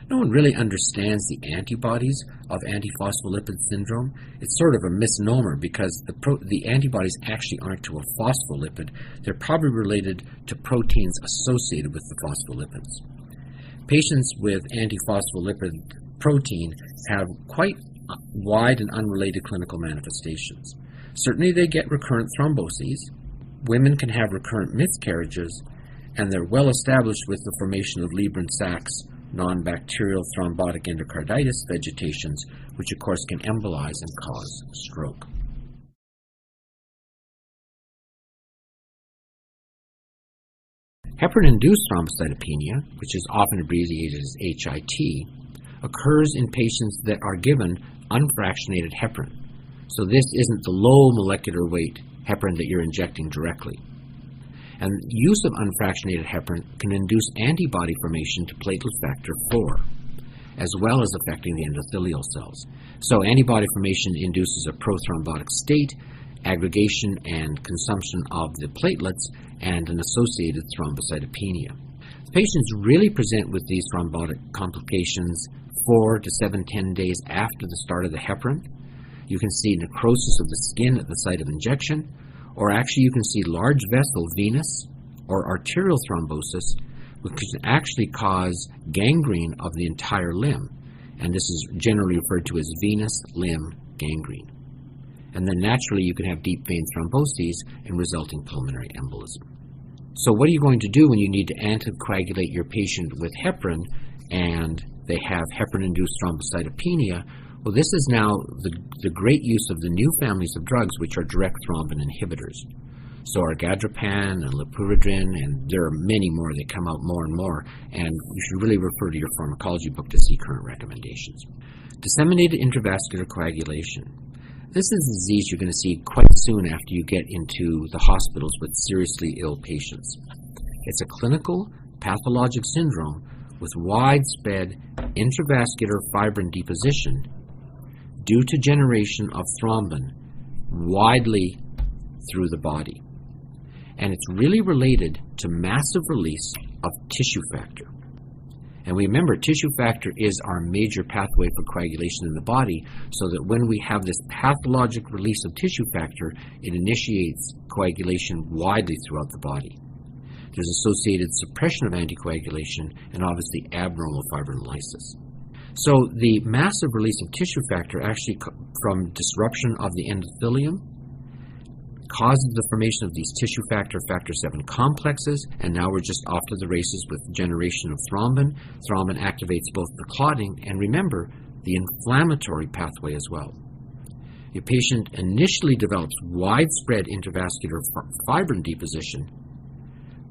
No one really understands the antibodies of antiphospholipid syndrome. It's sort of a misnomer because the antibodies actually aren't to a phospholipid. They're probably related to proteins associated with the phospholipids. Patients with antiphospholipid protein have quite wide and unrelated clinical manifestations. Certainly they get recurrent thromboses, women can have recurrent miscarriages, and they're well established with the formation of Liebran-Sachs non-bacterial thrombotic endocarditis vegetations, which of course can embolize and cause stroke. Heparin-induced thrombocytopenia, which is often abbreviated as HIT, occurs in patients that are given unfractionated heparin. So this isn't the low molecular weight heparin that you're injecting directly. And use of unfractionated heparin can induce antibody formation to platelet factor 4, as well as affecting the endothelial cells. So antibody formation induces a prothrombotic state, aggregation and consumption of the platelets, and an associated thrombocytopenia. Patients really present with these thrombotic complications 4 to 10 days after the start of the heparin. You can see necrosis of the skin at the site of injection, or actually you can see large vessel venous or arterial thrombosis, which can actually cause gangrene of the entire limb, and this is generally referred to as venous limb gangrene. And then naturally you can have deep vein thromboses and resulting pulmonary embolism. So what are you going to do when you need to anticoagulate your patient with heparin and they have heparin-induced thrombocytopenia? Well, this is now the great use of the new families of drugs, which are direct thrombin inhibitors. So argatropan and lepuridrin, and there are many more that come out more and more, and you should really refer to your pharmacology book to see current recommendations. Disseminated intravascular coagulation. This is a disease you're going to see quite soon after you get into the hospitals with seriously ill patients. It's a clinical pathologic syndrome with widespread intravascular fibrin deposition due to generation of thrombin widely through the body. And it's really related to massive release of tissue factor. And remember, tissue factor is our major pathway for coagulation in the body, so that when we have this pathologic release of tissue factor, it initiates coagulation widely throughout the body. There's associated suppression of anticoagulation and obviously abnormal fibrinolysis. So the massive release of tissue factor actually from disruption of the endothelium causes the formation of these tissue factor 7 complexes, and now we're just off to the races with generation of thrombin. Thrombin activates both the clotting and, remember, the inflammatory pathway as well. Your patient initially develops widespread intravascular fibrin deposition,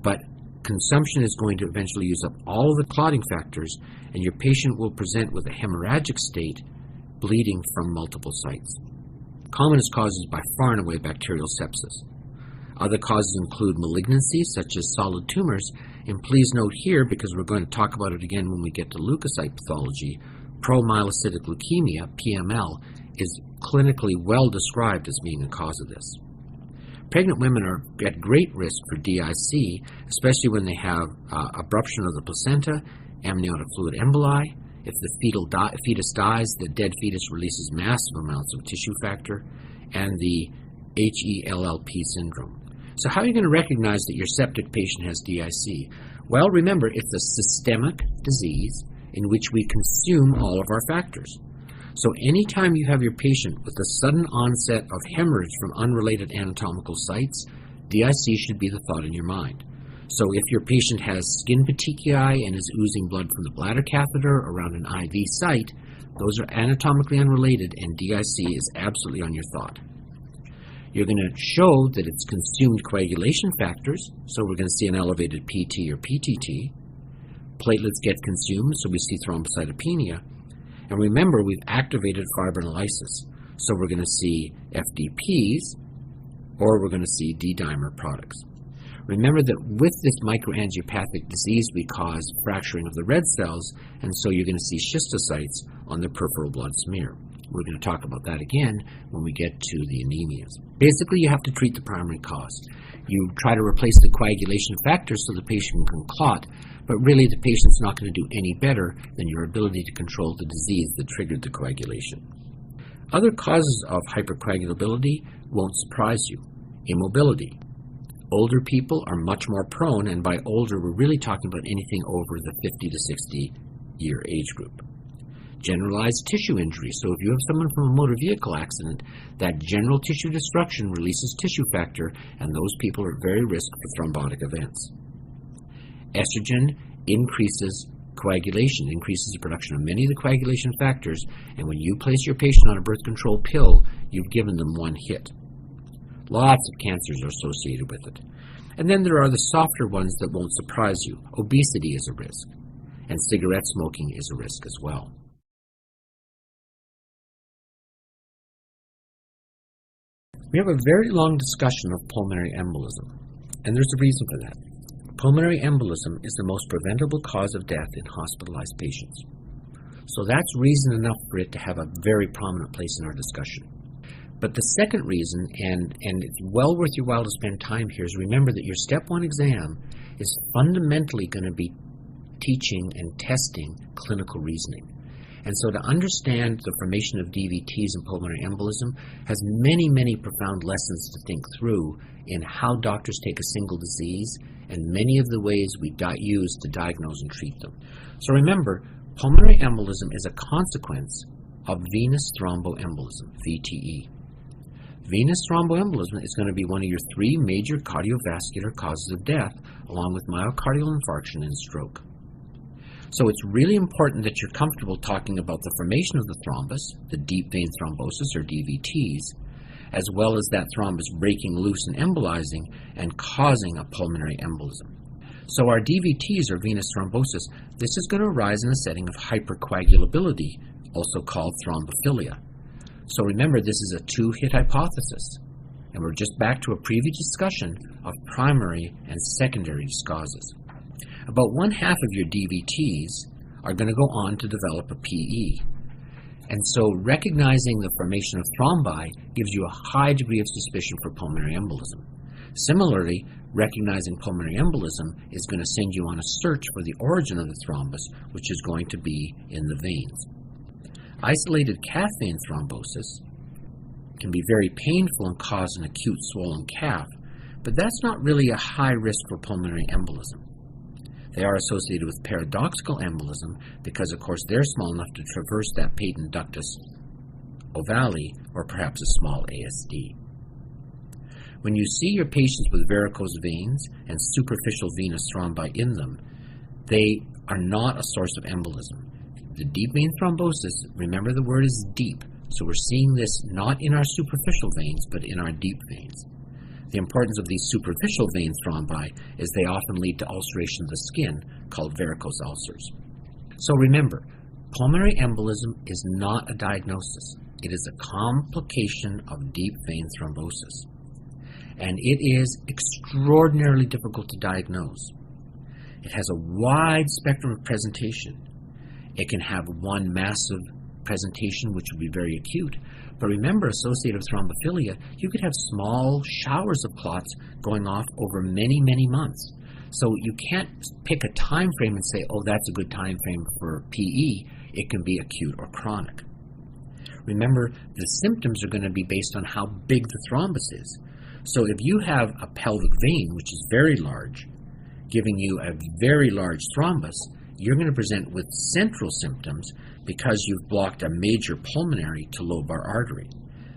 but consumption is going to eventually use up all of the clotting factors, and your patient will present with a hemorrhagic state, bleeding from multiple sites. Commonest causes by far and away bacterial sepsis. Other causes include malignancies such as solid tumors, and please note here, because we're going to talk about it again when we get to leukocyte pathology, promyelocytic leukemia, PML, is clinically well described as being a cause of this. Pregnant women are at great risk for DIC, especially when they have abruption of the placenta, amniotic fluid emboli. If the fetus dies, the dead fetus releases massive amounts of tissue factor, and the HELLP syndrome. So how are you going to recognize that your septic patient has DIC? Well, remember, it's a systemic disease in which we consume all of our factors. So anytime you have your patient with a sudden onset of hemorrhage from unrelated anatomical sites, DIC should be the thought in your mind. So if your patient has skin petechiae and is oozing blood from the bladder catheter around an IV site, those are anatomically unrelated, and DIC is absolutely on your thought. You're going to show that it's consumed coagulation factors, so we're going to see an elevated PT or PTT. Platelets get consumed, so we see thrombocytopenia. And remember, we've activated fibrinolysis, so we're going to see FDPs, or we're going to see D-dimer products. Remember that with this microangiopathic disease, we cause fracturing of the red cells, and so you're going to see schistocytes on the peripheral blood smear. We're going to talk about that again when we get to the anemias. Basically, you have to treat the primary cause. You try to replace the coagulation factors so the patient can clot, but really the patient's not going to do any better than your ability to control the disease that triggered the coagulation. Other causes of hypercoagulability won't surprise you. Immobility. Older people are much more prone, and by older we're really talking about anything over the 50 to 60 year age group. Generalized tissue injury. So if you have someone from a motor vehicle accident, that general tissue destruction releases tissue factor, and those people are at very risk for thrombotic events. Estrogen increases coagulation, increases the production of many of the coagulation factors, and when you place your patient on a birth control pill, you've given them one hit. Lots of cancers are associated with it. And then there are the softer ones that won't surprise you. Obesity is a risk, and cigarette smoking is a risk as well. We have a very long discussion of pulmonary embolism, and there's a reason for that. Pulmonary embolism is the most preventable cause of death in hospitalized patients. So that's reason enough for it to have a very prominent place in our discussion. But the second reason, and it's well worth your while to spend time here, is remember that your Step 1 exam is fundamentally going to be teaching and testing clinical reasoning. And so to understand the formation of DVTs and pulmonary embolism has many, many profound lessons to think through in how doctors take a single disease and many of the ways we use to diagnose and treat them. So remember, pulmonary embolism is a consequence of venous thromboembolism, VTE. Venous thromboembolism is going to be one of your three major cardiovascular causes of death, along with myocardial infarction and stroke. So it's really important that you're comfortable talking about the formation of the thrombus, the deep vein thrombosis or DVTs, as well as that thrombus breaking loose and embolizing and causing a pulmonary embolism. So our DVTs, or venous thrombosis, this is going to arise in a setting of hypercoagulability, also called thrombophilia. So remember, this is a two-hit hypothesis, and we're just back to a previous discussion of primary and secondary causes. About 1/2 of your DVTs are going to go on to develop a PE. And so recognizing the formation of thrombi gives you a high degree of suspicion for pulmonary embolism. Similarly, recognizing pulmonary embolism is going to send you on a search for the origin of the thrombus, which is going to be in the veins. Isolated calf vein thrombosis can be very painful and cause an acute swollen calf, but that's not really a high risk for pulmonary embolism. They are associated with paradoxical embolism because, of course, they're small enough to traverse that patent ductus ovale or perhaps a small ASD. When you see your patients with varicose veins and superficial venous thrombi in them, they are not a source of embolism. The deep vein thrombosis, remember the word is deep, so we're seeing this not in our superficial veins but in our deep veins. The importance of these superficial vein thrombi is they often lead to ulceration of the skin, called varicose ulcers. So remember, pulmonary embolism is not a diagnosis. It is a complication of deep vein thrombosis. And it is extraordinarily difficult to diagnose. It has a wide spectrum of presentation. It can have one massive presentation, which would be very acute. But remember, associated with thrombophilia, you could have small showers of clots going off over many, many months. So you can't pick a time frame and say, oh, that's a good time frame for PE. It can be acute or chronic. Remember, the symptoms are going to be based on how big the thrombus is. So if you have a pelvic vein, which is very large, giving you a very large thrombus, you're going to present with central symptoms because you've blocked a major pulmonary to lobar artery.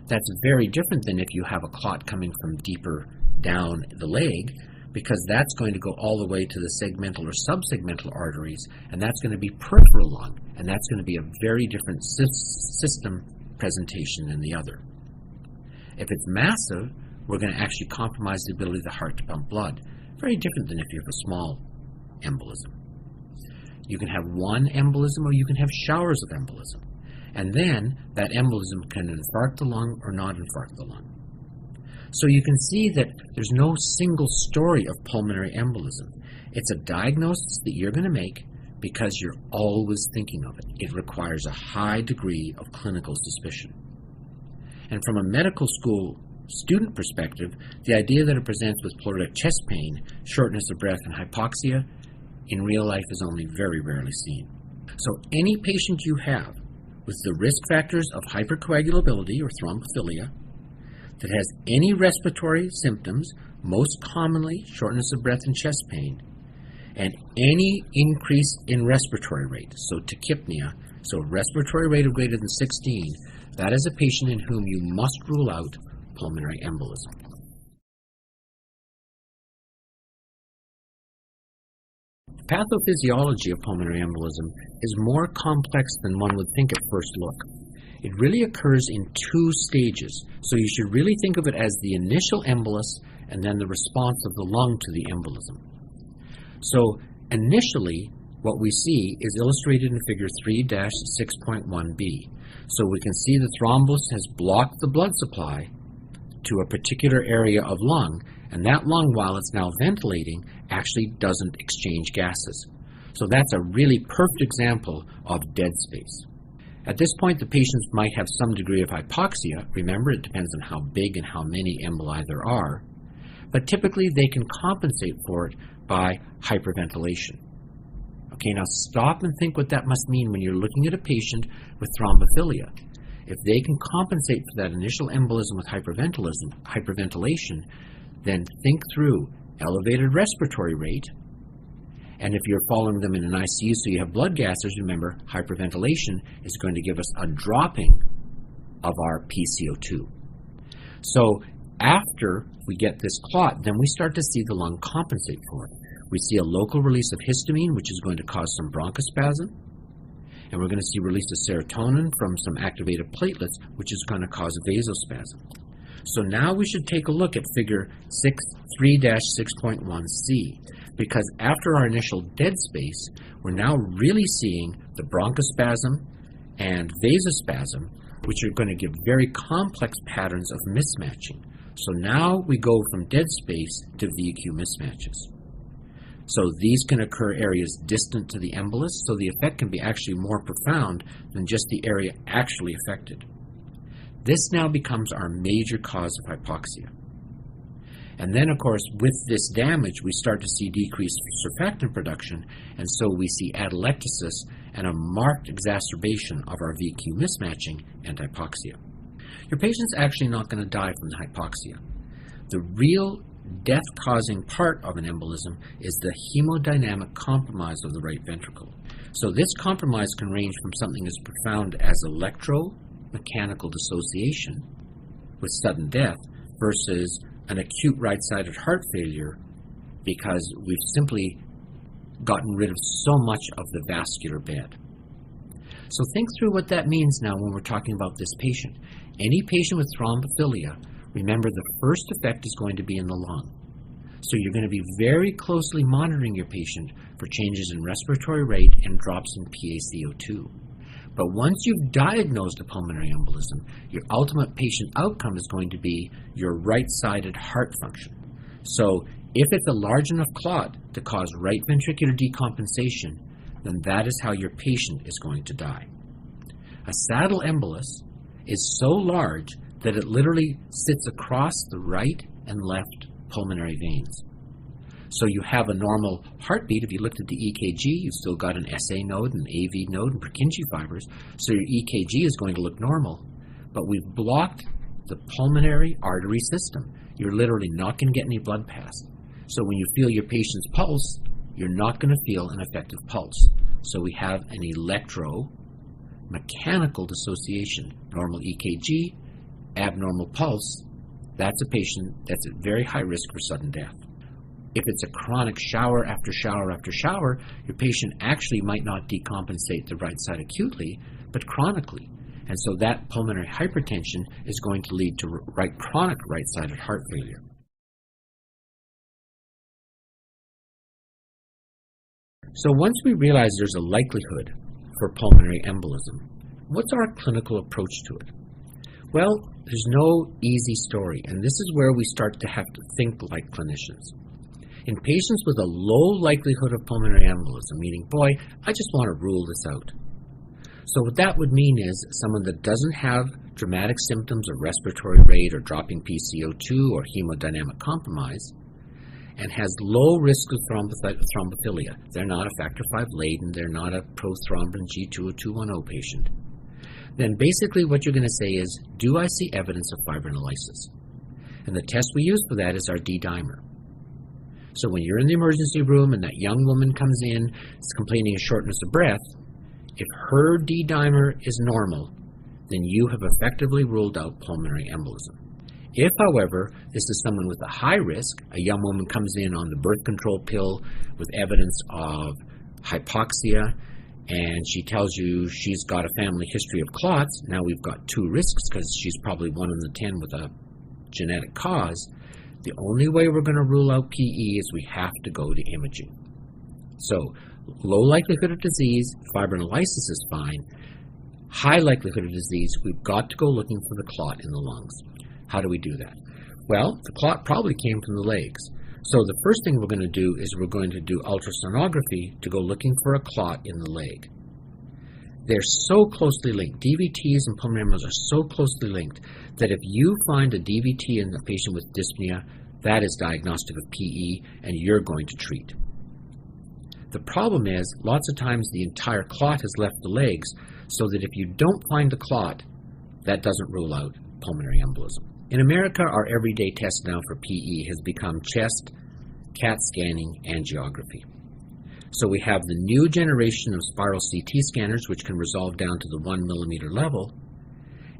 That's very different than if you have a clot coming from deeper down the leg, because that's going to go all the way to the segmental or subsegmental arteries, and that's going to be peripheral lung, and that's going to be a very different system presentation than the other. If it's massive, we're going to actually compromise the ability of the heart to pump blood. Very different than if you have a small embolism. You can have one embolism or you can have showers of embolism. And then that embolism can infarct the lung or not infarct the lung. So you can see that there's no single story of pulmonary embolism. It's a diagnosis that you're going to make because you're always thinking of it. It requires a high degree of clinical suspicion. And from a medical school student perspective, the idea that it presents with pleuritic chest pain, shortness of breath, and hypoxia in real life is only very rarely seen. So any patient you have with the risk factors of hypercoagulability or thrombophilia that has any respiratory symptoms, most commonly shortness of breath and chest pain, and any increase in respiratory rate, so tachypnea, so respiratory rate of greater than 16, that is a patient in whom you must rule out pulmonary embolism. The pathophysiology of pulmonary embolism is more complex than one would think at first look. It really occurs in two stages, so you should really think of it as the initial embolus and then the response of the lung to the embolism. So initially, what we see is illustrated in figure 3-6.1b. So we can see the thrombus has blocked the blood supply to a particular area of lung, and that lung, while it's now ventilating, actually doesn't exchange gases. So that's a really perfect example of dead space. At this point, the patients might have some degree of hypoxia. Remember, it depends on how big and how many emboli there are. But typically, they can compensate for it by hyperventilation. Okay, now stop and think what that must mean when you're looking at a patient with thrombophilia. If they can compensate for that initial embolism with hyperventilation, then think through elevated respiratory rate. And if you're following them in an ICU so you have blood gases, remember, hyperventilation is going to give us a dropping of our PCO2. So after we get this clot, then we start to see the lung compensate for it. We see a local release of histamine, which is going to cause some bronchospasm. And we're going to see release of serotonin from some activated platelets, which is going to cause vasospasm. So now we should take a look at figure 3-6.1c, because after our initial dead space, we're now really seeing the bronchospasm and vasospasm, which are going to give very complex patterns of mismatching. So now we go from dead space to VQ mismatches. So these can occur areas distant to the embolus, so the effect can be actually more profound than just the area actually affected. This now becomes our major cause of hypoxia. And then, of course, with this damage, we start to see decreased surfactant production, and so we see atelectasis and a marked exacerbation of our VQ mismatching and hypoxia. Your patient's actually not going to die from the hypoxia. The real death-causing part of an embolism is the hemodynamic compromise of the right ventricle. So this compromise can range from something as profound as electromechanical dissociation with sudden death versus an acute right-sided heart failure because we've simply gotten rid of so much of the vascular bed. So think through what that means now when we're talking about this patient. Any patient with thrombophilia remember the first effect is going to be in the lung. So you're going to be very closely monitoring your patient for changes in respiratory rate and drops in PaCO2. But once you've diagnosed a pulmonary embolism, your ultimate patient outcome is going to be your right-sided heart function. So if it's a large enough clot to cause right ventricular decompensation, then that is how your patient is going to die. A saddle embolus is so large that it literally sits across the right and left pulmonary veins. So you have a normal heartbeat. If you looked at the EKG, you've still got an SA node, an AV node, and Purkinje fibers. So your EKG is going to look normal. But we've blocked the pulmonary artery system. You're literally not going to get any blood passed. So when you feel your patient's pulse, you're not going to feel an effective pulse. So we have an electromechanical dissociation. Normal EKG, abnormal pulse. That's a patient that's at very high risk for sudden death. If it's a chronic shower after shower after shower, your patient actually might not decompensate the right side acutely, but chronically. And so that pulmonary hypertension is going to lead to chronic right-sided heart failure. So once we realize there's a likelihood for pulmonary embolism, what's our clinical approach to it? Well, there's no easy story, and this is where we start to have to think like clinicians. In patients with a low likelihood of pulmonary embolism, meaning, boy, I just want to rule this out. So what that would mean is someone that doesn't have dramatic symptoms of respiratory rate or dropping PaCO2 or hemodynamic compromise and has low risk of thrombophilia. They're not a factor V laden, they're not a prothrombin G20210 patient. Then basically what you're going to say is, do I see evidence of fibrinolysis? And the test we use for that is our D-dimer. So when you're in the emergency room and that young woman comes in, is complaining of shortness of breath, if her D-dimer is normal, then you have effectively ruled out pulmonary embolism. If, however, this is someone with a high risk, a young woman comes in on the birth control pill with evidence of hypoxia, and she tells you she's got a family history of clots, now we've got two risks because she's probably 1 in 10 with a genetic cause, the only way we're going to rule out PE is we have to go to imaging. So, low likelihood of disease, fibrinolysis is fine. High likelihood of disease, we've got to go looking for the clot in the lungs. How do we do that? Well, the clot probably came from the legs. So the first thing we're going to do is we're going to do ultrasonography to go looking for a clot in the leg. They're so closely linked. DVTs and pulmonary embolism are so closely linked that if you find a DVT in a patient with dyspnea, that is diagnostic of PE and you're going to treat. The problem is, lots of times the entire clot has left the legs, so that if you don't find the clot, that doesn't rule out pulmonary embolism. In America, our everyday test now for PE has become chest, CAT scanning, angiography. So we have the new generation of spiral CT scanners, which can resolve down to the 1 millimeter level,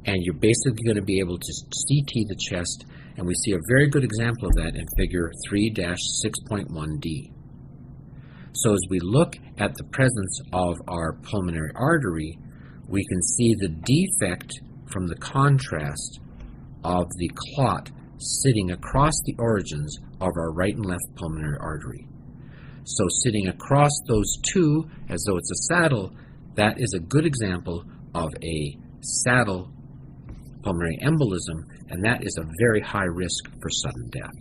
and you're basically going to be able to CT the chest, and we see a very good example of that in figure 3-6.1D. So as we look at the presence of our pulmonary artery, we can see the defect from the contrast of the clot sitting across the origins of our right and left pulmonary artery. So sitting across those two, as though it's a saddle, that is a good example of a saddle pulmonary embolism, and that is a very high risk for sudden death.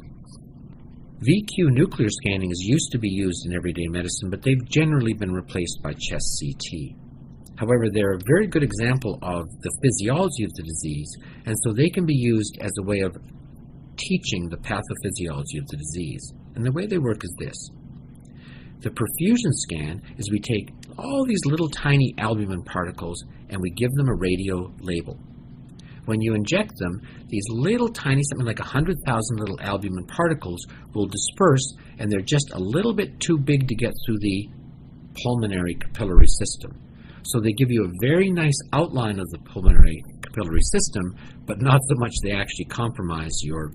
VQ nuclear scanning is used to be used in everyday medicine, but they've generally been replaced by chest CT. However, they're a very good example of the physiology of the disease, and so they can be used as a way of teaching the pathophysiology of the disease. And the way they work is this. The perfusion scan is we take all these little tiny albumin particles and we give them a radio label. When you inject them, these little tiny, something like 100,000 little albumin particles will disperse, and they're just a little bit too big to get through the pulmonary capillary system. So they give you a very nice outline of the pulmonary capillary system, but not so much they actually compromise your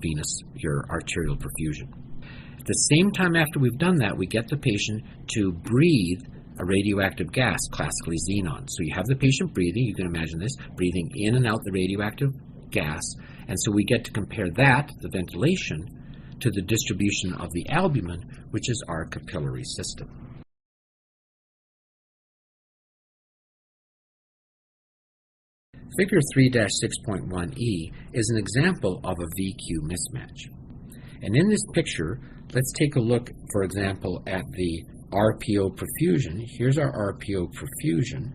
arterial perfusion. At the same time after we've done that, we get the patient to breathe a radioactive gas, classically xenon. So you have the patient breathing, you can imagine this, breathing in and out the radioactive gas, And so we get to compare that, the ventilation, to the distribution of the albumin, which is our capillary system. Figure 3-6.1e is an example of a VQ mismatch. And in this picture, let's take a look, for example, at the RPO perfusion. Here's our RPO perfusion,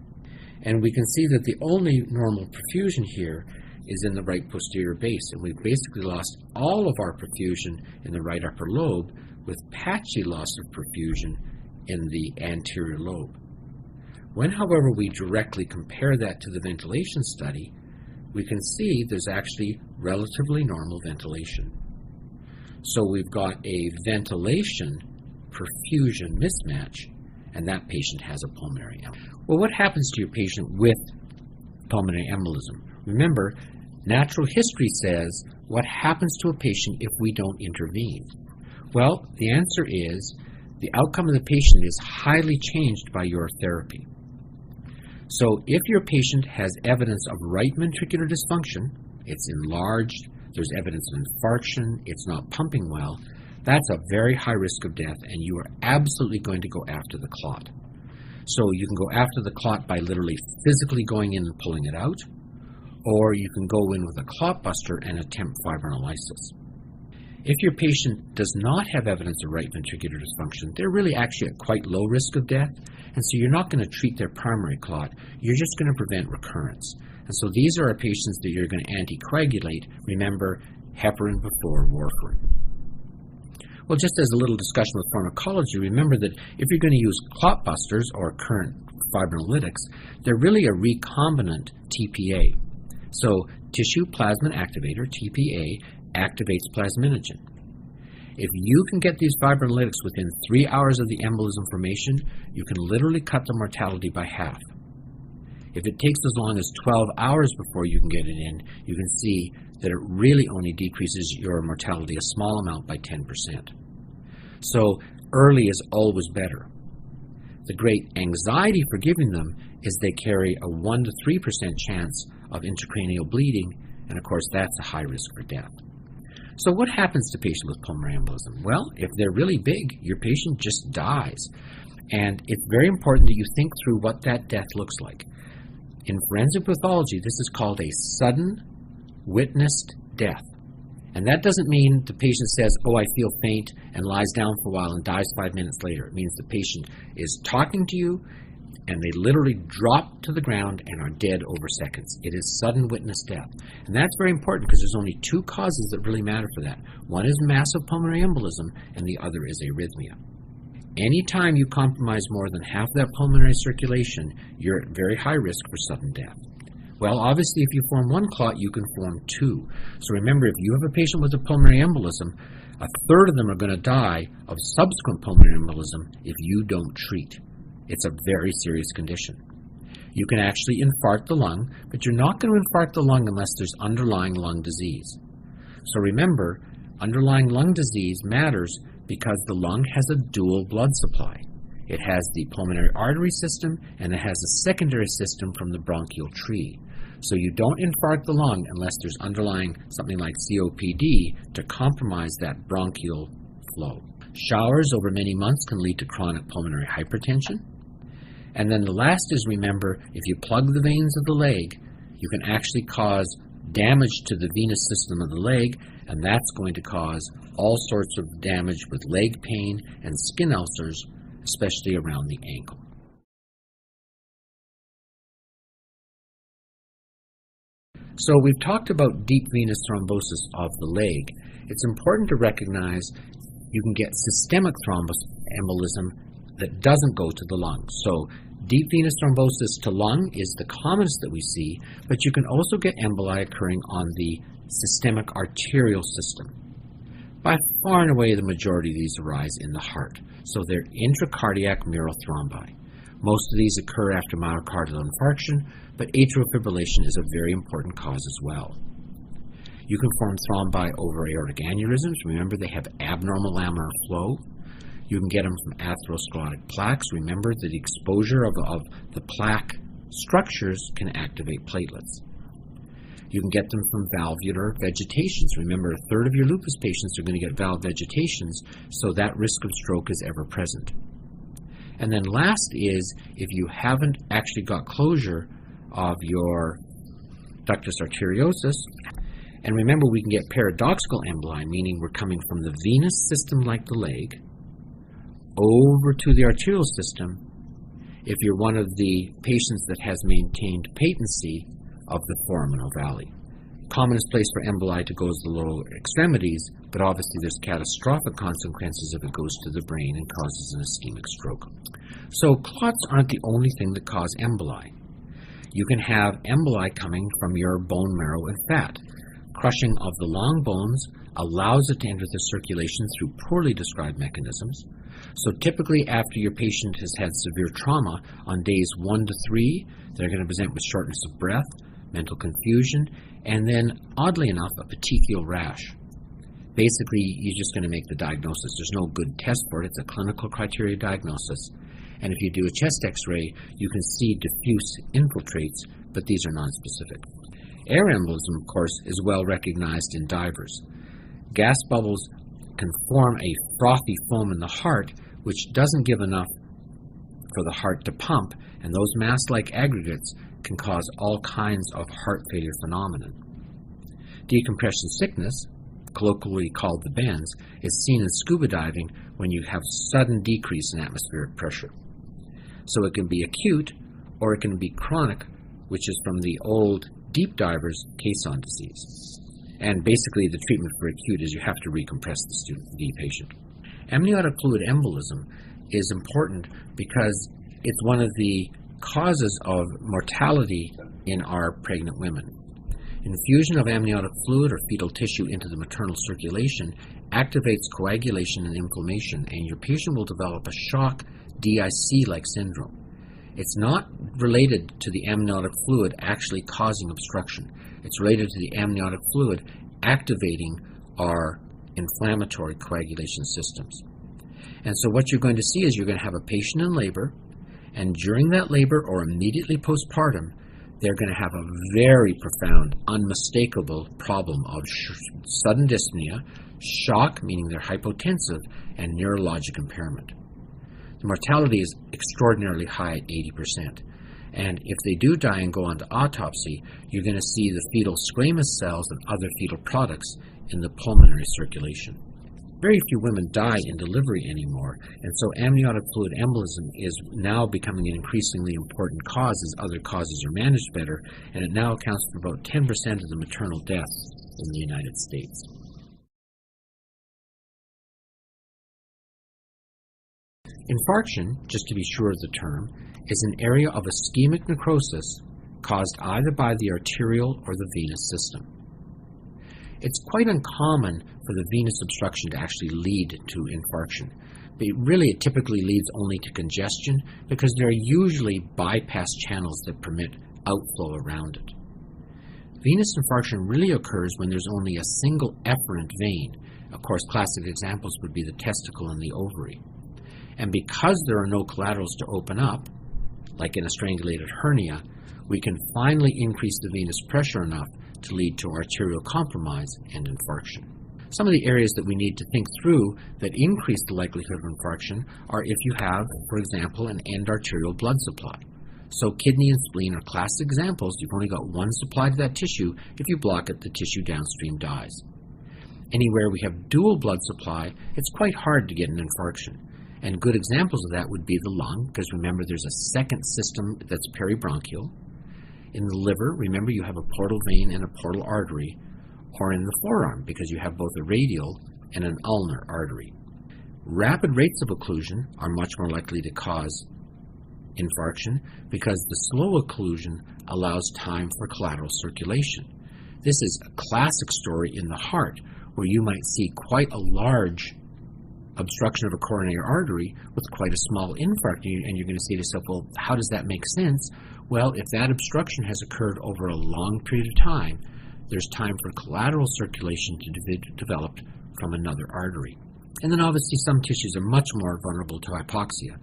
and we can see that the only normal perfusion here is in the right posterior base, and we've basically lost all of our perfusion in the right upper lobe with patchy loss of perfusion in the anterior lobe. When, however, we directly compare that to the ventilation study, we can see there's actually relatively normal ventilation. So we've got a ventilation perfusion mismatch, and that patient has a pulmonary embolism. Well, what happens to your patient with pulmonary embolism? Remember, natural history says, what happens to a patient if we don't intervene? Well, the answer is, the outcome of the patient is highly changed by your therapy. So if your patient has evidence of right ventricular dysfunction, it's enlarged, there's evidence of infarction, it's not pumping well, that's a very high risk of death, and you are absolutely going to go after the clot. So you can go after the clot by literally physically going in and pulling it out, or you can go in with a clot buster and attempt fibrinolysis. If your patient does not have evidence of right ventricular dysfunction, they're really actually at quite low risk of death, and so you're not going to treat their primary clot, you're just going to prevent recurrence. And so these are our patients that you're going to anticoagulate. Remember, heparin before warfarin. Well, just as a little discussion with pharmacology, remember that if you're going to use clot busters or current fibrinolytics, they're really a recombinant TPA. So tissue plasmin activator, TPA, activates plasminogen. If you can get these fibrinolytics within 3 hours of the embolism formation, you can literally cut the mortality by half. If it takes as long as 12 hours before you can get it in, you can see that it really only decreases your mortality a small amount by 10%. So early is always better. The great anxiety for giving them is they carry a 1 to 3% chance of intracranial bleeding, and of course that's a high risk for death. So what happens to patients with pulmonary embolism? Well, if they're really big, your patient just dies. And it's very important that you think through what that death looks like. In forensic pathology, this is called a sudden witnessed death. And that doesn't mean the patient says, oh, I feel faint, and lies down for a while and dies 5 minutes later. It means the patient is talking to you, and they literally drop to the ground and are dead over seconds. It is sudden witness death. And that's very important because there's only two causes that really matter for that. One is massive pulmonary embolism, and the other is arrhythmia. Anytime you compromise more than half that pulmonary circulation, you're at very high risk for sudden death. Well, obviously, if you form one clot, you can form two. So remember, if you have a patient with a pulmonary embolism, a third of them are going to die of subsequent pulmonary embolism if you don't treat. It's a very serious condition. You can actually infarct the lung, but you're not going to infarct the lung unless there's underlying lung disease. So remember, underlying lung disease matters because the lung has a dual blood supply. It has the pulmonary artery system, and it has a secondary system from the bronchial tree. So you don't infarct the lung unless there's underlying something like COPD to compromise that bronchial flow. Showers over many months can lead to chronic pulmonary hypertension. And then the last is, remember, if you plug the veins of the leg, you can actually cause damage to the venous system of the leg, and that's going to cause all sorts of damage with leg pain and skin ulcers, especially around the ankle. So we've talked about deep venous thrombosis of the leg. It's important to recognize you can get systemic thromboembolism that doesn't go to the lung. So deep venous thrombosis to lung is the commonest that we see, but you can also get emboli occurring on the systemic arterial system. By far and away, the majority of these arise in the heart. So they're intracardiac mural thrombi. Most of these occur after myocardial infarction, but atrial fibrillation is a very important cause as well. You can form thrombi over aortic aneurysms. Remember, they have abnormal laminar flow. You can get them from atherosclerotic plaques. Remember that the exposure of the plaque structures can activate platelets. You can get them from valvular vegetations. Remember, a third of your lupus patients are going to get valve vegetations, so that risk of stroke is ever present. And then last is, if you haven't actually got closure of your ductus arteriosus, and remember, we can get paradoxical emboli, meaning we're coming from the venous system like the leg over to the arterial system if you're one of the patients that has maintained patency of the foraminal valley. Commonest place for emboli to go is the lower extremities, but obviously there's catastrophic consequences if it goes to the brain and causes an ischemic stroke. So clots aren't the only thing that cause emboli. You can have emboli coming from your bone marrow and fat. Crushing of the long bones allows it to enter the circulation through poorly described mechanisms. So typically after your patient has had severe trauma, on days 1 to 3, they're going to present with shortness of breath, mental confusion, and then, oddly enough, a petechial rash. Basically, you're just going to make the diagnosis. There's no good test for it. It's a clinical criteria diagnosis. And if you do a chest x-ray, you can see diffuse infiltrates, but these are nonspecific. Air embolism, of course, is well recognized in divers. Gas bubbles can form a frothy foam in the heart, which doesn't give enough for the heart to pump, and those mass-like aggregates can cause all kinds of heart failure phenomenon. Decompression sickness, colloquially called the bends, is seen in scuba diving when you have sudden decrease in atmospheric pressure. So it can be acute or it can be chronic, which is from the old deep divers, caisson disease. And basically the treatment for acute is you have to recompress the patient. Amniotic fluid embolism is important because it's one of the causes of mortality in our pregnant women. Infusion of amniotic fluid or fetal tissue into the maternal circulation activates coagulation and inflammation, and your patient will develop a shock DIC-like syndrome. It's not related to the amniotic fluid actually causing obstruction. It's related to the amniotic fluid activating our inflammatory coagulation systems. And so what you're going to see is you're going to have a patient in labor, and during that labor or immediately postpartum, they're going to have a very profound, unmistakable problem of sudden dyspnea, shock, meaning they're hypotensive, and neurologic impairment. The mortality is extraordinarily high at 80%. And if they do die and go on to autopsy, you're going to see the fetal squamous cells and other fetal products in the pulmonary circulation. Very few women die in delivery anymore, and so amniotic fluid embolism is now becoming an increasingly important cause as other causes are managed better, and it now accounts for about 10% of the maternal deaths in the United States. Infarction, just to be sure of the term, is an area of ischemic necrosis caused either by the arterial or the venous system. It's quite uncommon for the venous obstruction to actually lead to infarction. But it typically leads only to congestion because there are usually bypass channels that permit outflow around it. Venous infarction really occurs when there's only a single efferent vein. Of course, classic examples would be the testicle and the ovary. And because there are no collaterals to open up, like in a strangulated hernia, we can finally increase the venous pressure enough to lead to arterial compromise and infarction. Some of the areas that we need to think through that increase the likelihood of infarction are if you have, for example, an end arterial blood supply. So kidney and spleen are classic examples. You've only got one supply to that tissue. If you block it, the tissue downstream dies. Anywhere we have dual blood supply, it's quite hard to get an infarction. And good examples of that would be the lung, because remember there's a second system that's peribronchial. In the liver, remember you have a portal vein and a portal artery, or in the forearm, because you have both a radial and an ulnar artery. Rapid rates of occlusion are much more likely to cause infarction because the slow occlusion allows time for collateral circulation. This is a classic story in the heart, where you might see quite a large obstruction of a coronary artery with quite a small infarct, and you're going to say to yourself, well, how does that make sense? Well, if that obstruction has occurred over a long period of time, there's time for collateral circulation to develop from another artery. And then obviously some tissues are much more vulnerable to hypoxia.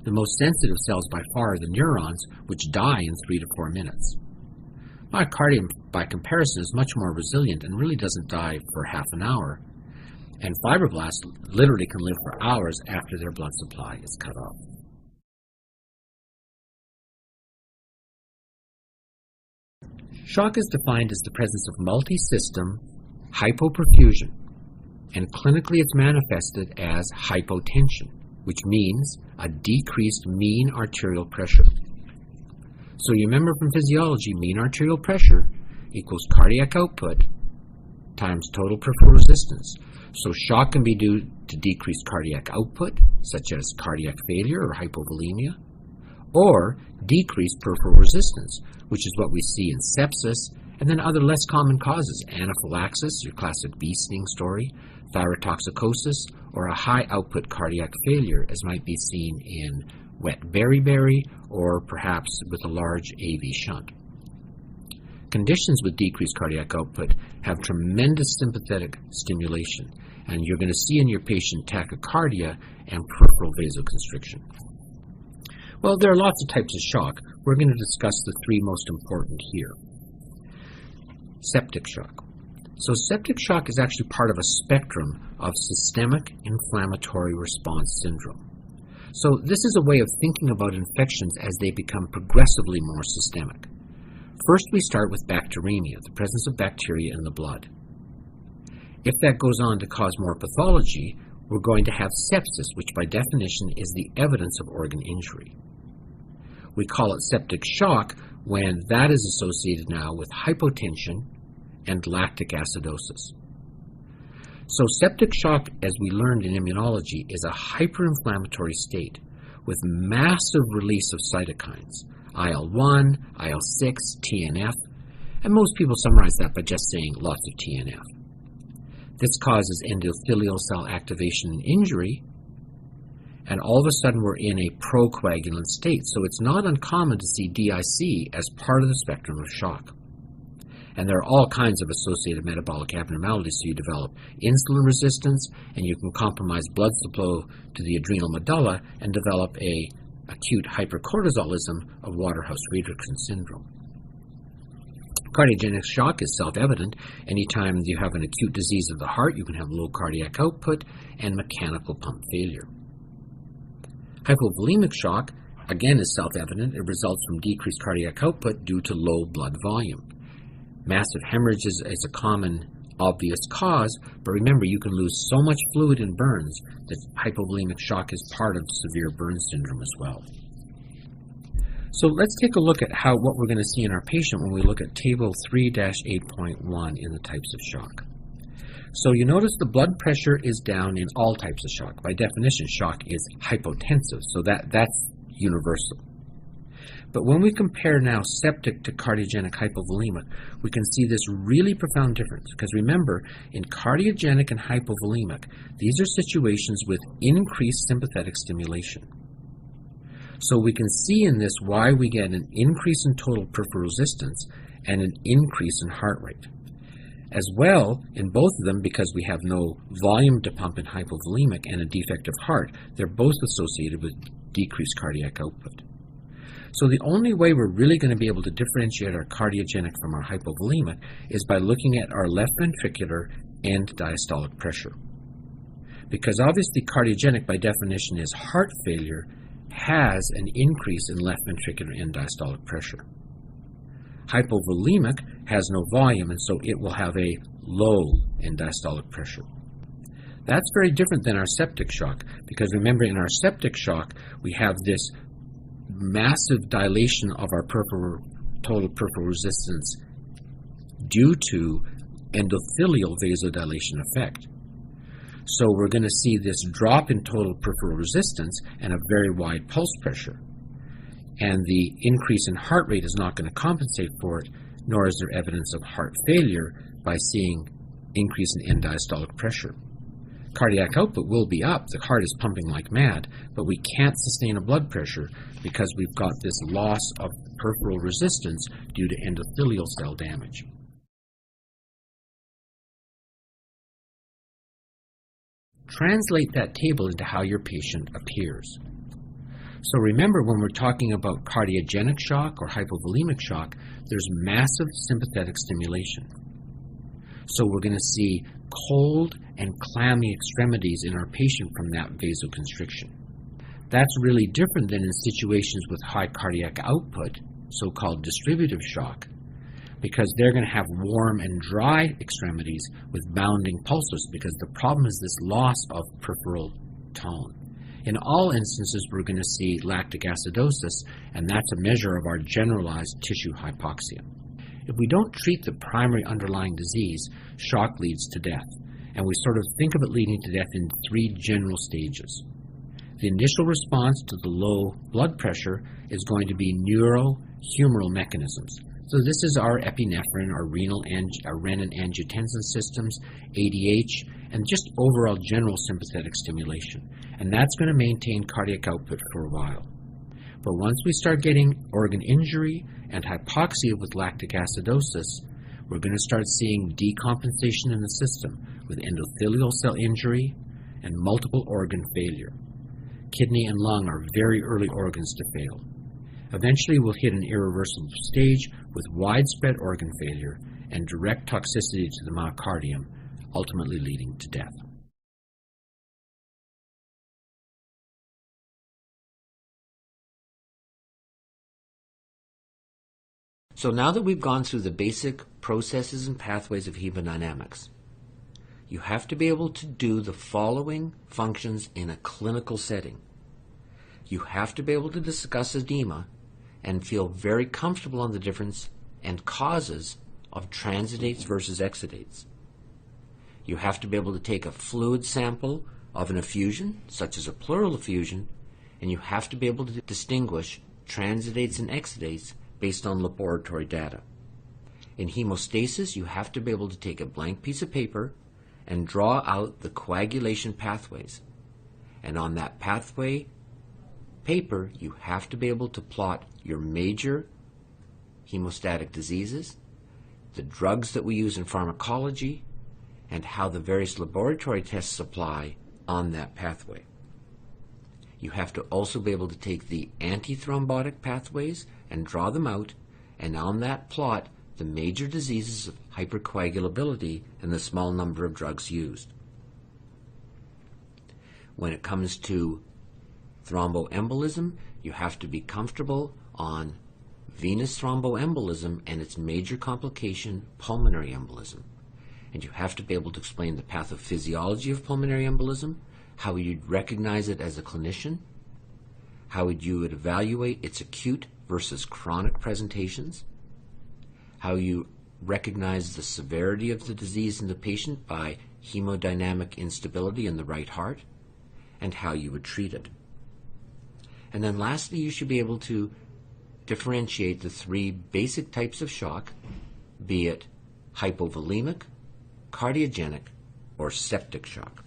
The most sensitive cells by far are the neurons, which die in 3 to 4 minutes. Myocardium, by comparison, is much more resilient and really doesn't die for half an hour. And fibroblasts literally can live for hours after their blood supply is cut off. Shock is defined as the presence of multi-system hypoperfusion, and clinically it's manifested as hypotension, which means a decreased mean arterial pressure. So you remember from physiology, mean arterial pressure equals cardiac output times total peripheral resistance. So shock can be due to decreased cardiac output, such as cardiac failure or hypovolemia, or decreased peripheral resistance, which is what we see in sepsis, and then other less common causes, anaphylaxis, your classic bee sting story, thyrotoxicosis, or a high output cardiac failure, as might be seen in wet beriberi or perhaps with a large AV shunt. Conditions with decreased cardiac output have tremendous sympathetic stimulation, and you're going to see in your patient tachycardia and peripheral vasoconstriction. Well, there are lots of types of shock. We're going to discuss the three most important here. Septic shock. So septic shock is actually part of a spectrum of systemic inflammatory response syndrome. So this is a way of thinking about infections as they become progressively more systemic. First, we start with bacteremia, the presence of bacteria in the blood. If that goes on to cause more pathology, we're going to have sepsis, which by definition is the evidence of organ injury. We call it septic shock when that is associated now with hypotension and lactic acidosis. So septic shock, as we learned in immunology, is a hyperinflammatory state with massive release of cytokines, IL-1, IL-6, TNF, and most people summarize that by just saying lots of TNF. This causes endothelial cell activation and injury, and all of a sudden we're in a procoagulant state. So it's not uncommon to see DIC as part of the spectrum of shock. And there are all kinds of associated metabolic abnormalities, so you develop insulin resistance, and you can compromise blood flow to the adrenal medulla and develop a acute hypercortisolism of Waterhouse-Friderichsen syndrome. Cardiogenic shock is self-evident. Anytime you have an acute disease of the heart, you can have low cardiac output and mechanical pump failure. Hypovolemic shock, again, is self-evident. It results from decreased cardiac output due to low blood volume. Massive hemorrhages is a common, obvious cause, but remember, you can lose so much fluid in burns that hypovolemic shock is part of severe burn syndrome as well. So let's take a look at what we're going to see in our patient when we look at table 3-8.1 in the types of shock. So you notice the blood pressure is down in all types of shock. By definition, shock is hypotensive, so that's universal. But when we compare now septic to cardiogenic hypovolemic, we can see this really profound difference. Because remember, in cardiogenic and hypovolemic, these are situations with increased sympathetic stimulation. So we can see in this why we get an increase in total peripheral resistance and an increase in heart rate. As well, in both of them, because we have no volume to pump in hypovolemic and a defective heart, they're both associated with decreased cardiac output. So the only way we're really going to be able to differentiate our cardiogenic from our hypovolemic is by looking at our left ventricular end diastolic pressure. Because obviously cardiogenic by definition is heart failure has an increase in left ventricular end diastolic pressure. Hypovolemic has no volume, and so it will have a low end diastolic pressure. That's very different than our septic shock, because remember, in our septic shock we have this massive dilation of our total peripheral resistance due to endothelial vasodilation effect. So we're going to see this drop in total peripheral resistance and a very wide pulse pressure. And the increase in heart rate is not going to compensate for it, nor is there evidence of heart failure by seeing increase in end diastolic pressure. Cardiac output will be up, the heart is pumping like mad, but we can't sustain a blood pressure because we've got this loss of peripheral resistance due to endothelial cell damage. Translate that table into how your patient appears. So remember, when we're talking about cardiogenic shock or hypovolemic shock, there's massive sympathetic stimulation. So we're going to see cold and clammy extremities in our patient from that vasoconstriction. That's really different than in situations with high cardiac output, so-called distributive shock, because they're going to have warm and dry extremities with bounding pulses, because the problem is this loss of peripheral tone. In all instances, we're going to see lactic acidosis, and that's a measure of our generalized tissue hypoxia. If we don't treat the primary underlying disease, shock leads to death, and we sort of think of it leading to death in three general stages. The initial response to the low blood pressure is going to be neurohumoral mechanisms. So this is our epinephrine, our renin-angiotensin systems, ADH, and just overall general sympathetic stimulation. And that's going to maintain cardiac output for a while. But once we start getting organ injury and hypoxia with lactic acidosis, we're going to start seeing decompensation in the system with endothelial cell injury and multiple organ failure. Kidney and lung are very early organs to fail. Eventually, we'll hit an irreversible stage with widespread organ failure and direct toxicity to the myocardium, ultimately leading to death. So now that we've gone through the basic processes and pathways of hemodynamics, you have to be able to do the following functions in a clinical setting. You have to be able to discuss edema and feel very comfortable on the difference and causes of transudates versus exudates. You have to be able to take a fluid sample of an effusion, such as a pleural effusion, and you have to be able to distinguish transudates and exudates based on laboratory data. In hemostasis, you have to be able to take a blank piece of paper and draw out the coagulation pathways. And on that pathway paper, you have to be able to plot your major hemostatic diseases, the drugs that we use in pharmacology, and how the various laboratory tests apply on that pathway. You have to also be able to take the antithrombotic pathways and draw them out, and on that plot the major diseases of hypercoagulability and the small number of drugs used. When it comes to thromboembolism, you have to be comfortable on venous thromboembolism and its major complication, pulmonary embolism. And you have to be able to explain the pathophysiology of pulmonary embolism, how you'd recognize it as a clinician, how you would evaluate its acute versus chronic presentations, how you recognize the severity of the disease in the patient by hemodynamic instability in the right heart, and how you would treat it. And then lastly, you should be able to differentiate the three basic types of shock, be it hypovolemic, cardiogenic, or septic shock.